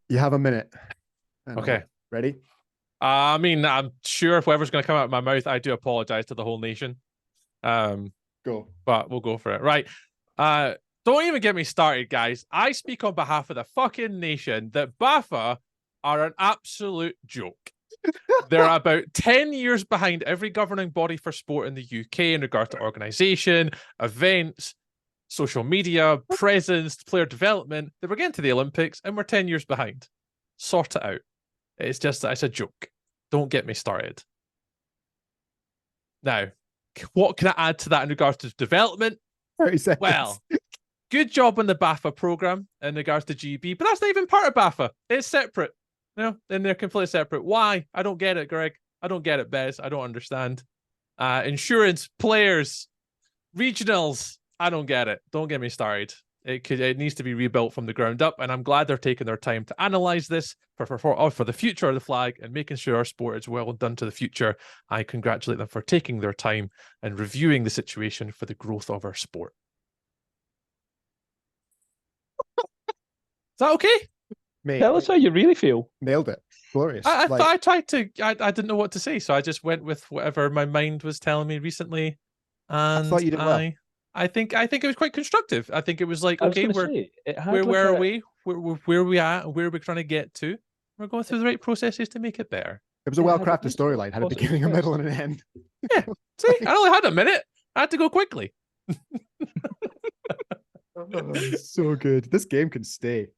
You have a minute. Okay. Ready? I mean, I'm sure whoever's going to come out of my mouth, I do apologize to the whole nation. Go. But we'll go for it. Right. Don't even get me started, guys. I speak on behalf of the fucking nation that BAFA are an absolute joke. They're about 10 years behind every governing body for sport in the UK in regard to organisation, events, social media, presence, player development. They were getting to the Olympics and we're 10 years behind. Sort it out. It's a joke. Don't get me started. Now, what can I add to that in regards to development? 30 seconds. Well, good job on the BAFA program in regards to GB, but that's not even part of BAFA. It's separate. No, and they're completely separate. Why? I don't get it, Greg. I don't get it, Bez. I don't understand. Insurance, players, regionals. I don't get it. Don't get me started. It needs to be rebuilt from the ground up, and I'm glad they're taking their time to analyze this for the future of the flag and making sure our sport is well done to the future. I congratulate them for taking their time and reviewing the situation for the growth of our sport. Is that okay? Mate, tell us how you really feel. Nailed it. Glorious. I tried to. I didn't know what to say, so I just went with whatever my mind was telling me recently. And I thought you did well. I think it was quite constructive. I think it was like, okay, where are we? Where are we at? Where are we trying to get to? We're going through the right processes to make it better. It was a well-crafted storyline. Had a beginning, a middle, and an end. Yeah. See, I only had a minute. I had to go quickly. So good. This game can stay.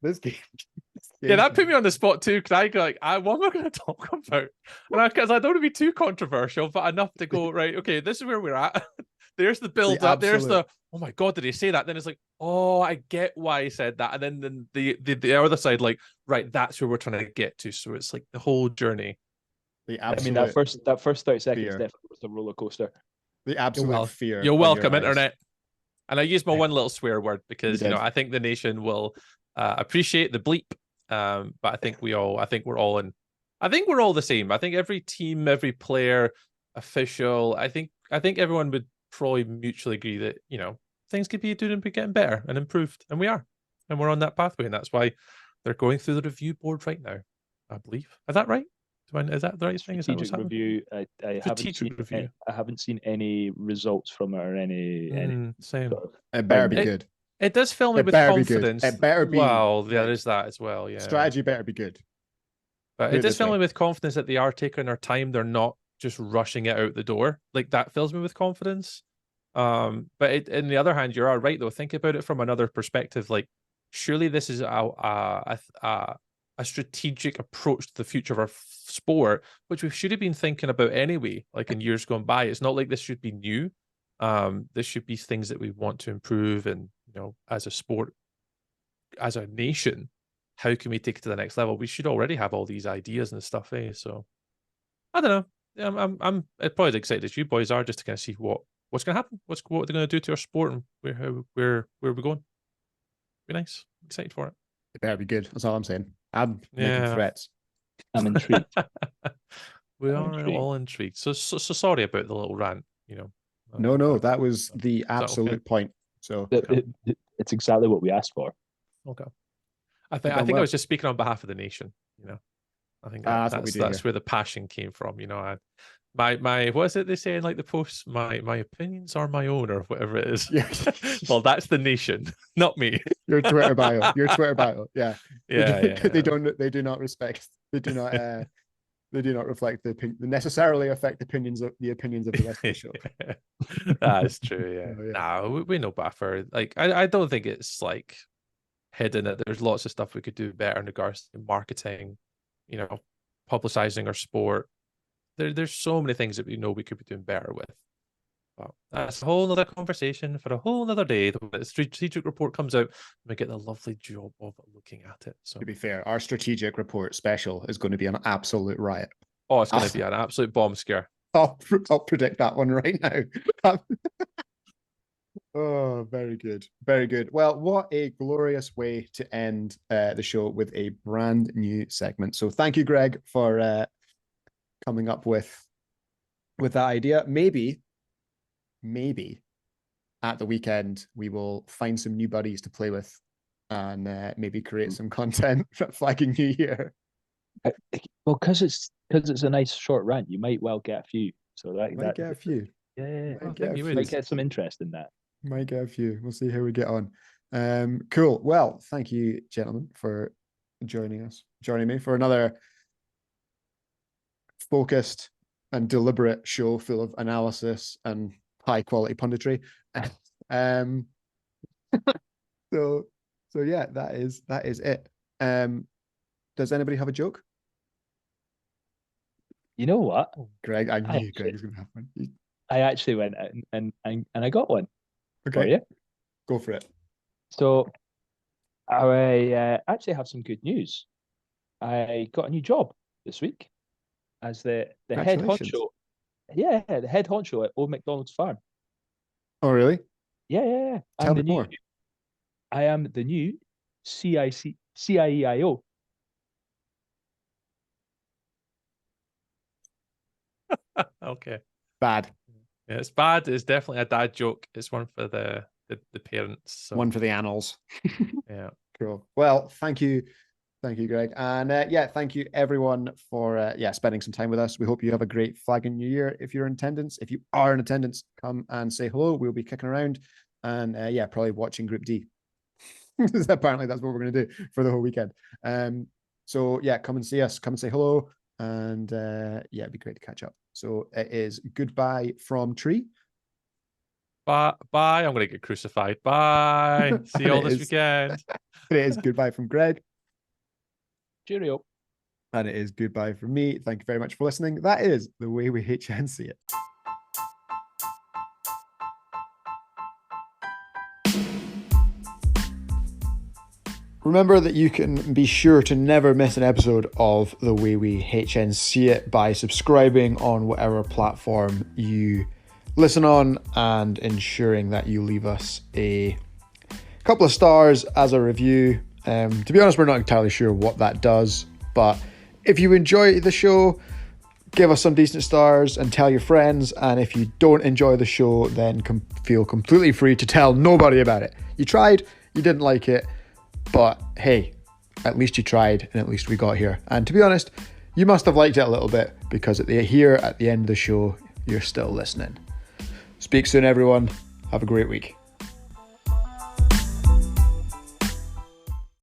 Yeah, that put me on the spot too, because I go like, what am I going to talk about? Because I don't want to be too controversial, but enough to go, right, okay, this is where we're at. There's the build up. There's the, oh my God, did he say that? Then it's like, oh, I get why he said that. And then the other side, like, right, that's where we're trying to get to. So it's like the whole journey. I mean, that first 30 seconds definitely was a roller coaster. The absolute fear. You're welcome, internet. And I use my one little swear word because, I think the nation will appreciate the bleep. But I think we're all the same. I think every team, every player, official, I think I think everyone would probably mutually agree that, things could be doing and getting better and improved, and we are, and we're on that pathway, and that's why they're going through the review board right now, I believe. Is that right? Is that the right thing? Is that what's review. I haven't seen any results from it or any same. It better be good. It does fill me with confidence. It better be. Well, yeah, there is that as well. Yeah, strategy better be good. But it does fill me with confidence that they are taking their time. They're not just rushing it out the door. Like, that fills me with confidence. But on the other hand, you are right though. Think about it from another perspective. Like, surely this is a strategic approach to the future of our sport, which we should have been thinking about anyway, like in years gone by. It's not like this should be new. This should be things that we want to improve, and as a sport, as a nation, how can we take it to the next level? We should already have all these ideas and stuff, So I don't know. I'm probably as excited as you boys are, just to kind of see what's going to happen, what they're going to do to our sport, and where we're going. Be nice. I'm excited for it. It better be good. That's all I'm saying. I'm making threats. I'm intrigued. We are all intrigued. So sorry about the little rant. No, that was the absolute point. So it's exactly what we asked for. Okay. I think I was just speaking on behalf of the nation. I think that's where the passion came from. My what is it they say in like the posts? My opinions are my own, or whatever it is. Yeah. Well, that's the nation, not me. Your Twitter bio. Yeah. Yeah. They do not respect. They do not. They do not reflect necessarily affect the opinions of the rest of the show. That is true. Yeah. No, we know better. Like, I don't think it's like hidden that there's lots of stuff we could do better in regards to marketing, publicizing our sport. There's so many things that we know we could be doing better with. But that's a whole other conversation for a whole other day. The strategic report comes out, and we get the lovely job of looking at it. So, to be fair, our strategic report special is going to be an absolute riot. Oh, it's going to be an absolute bomb scare. I'll predict that one right now. Oh, very good. Very good. Well, what a glorious way to end the show with a brand new segment. So thank you, Greg, for coming up with that idea. Maybe at the weekend we will find some new buddies to play with and maybe create some content for flagging New Year. Well, because it's a nice short rant, you might well get a few. So might get a few. Yeah. You might get some interest in that. Might get a few. We'll see how we get on. Cool. Well, thank you, gentlemen, for joining me for another focused and deliberate show full of analysis and high quality punditry. So yeah, that is it. Does anybody have a joke? You know what, Greg? I knew Greg was going to have one. I actually went out and I got one. Okay, for you. Go for it. So I actually have some good news. I got a new job this week as the head honcho. Yeah, the head honcho at Old McDonald's Farm. Oh, really? Yeah. Tell me more. I am the new CIEIO. Okay. Bad. Yeah, it's bad. It's definitely a dad joke. It's one for the parents. So. One for the annals. Yeah. Cool. Well, thank you, Greg, and thank you everyone for spending some time with us. We hope you have a great flagging New Year. If you're in attendance, if you are in attendance, come and say hello. We'll be kicking around and probably watching Group D. Apparently, that's what we're going to do for the whole weekend. So come and see us. Come and say hello, and it'd be great to catch up. So it is goodbye from Tree. Bye. I'm going to get crucified. Bye. See you all this weekend. It is goodbye from Greg. Cheerio. And it is goodbye from me. Thank you very much for listening. That is the way we HN see it. Remember that you can be sure to never miss an episode of The Way We HN See It by subscribing on whatever platform you listen on and ensuring that you leave us a couple of stars as a review. To be honest, we're not entirely sure what that does, but if you enjoy the show, give us some decent stars and tell your friends. And if you don't enjoy the show, then feel completely free to tell nobody about it. You tried, you didn't like it, but hey, at least you tried and at least we got here. And to be honest, you must have liked it a little bit because at the end of the show, you're still listening. Speak soon, everyone. Have a great week.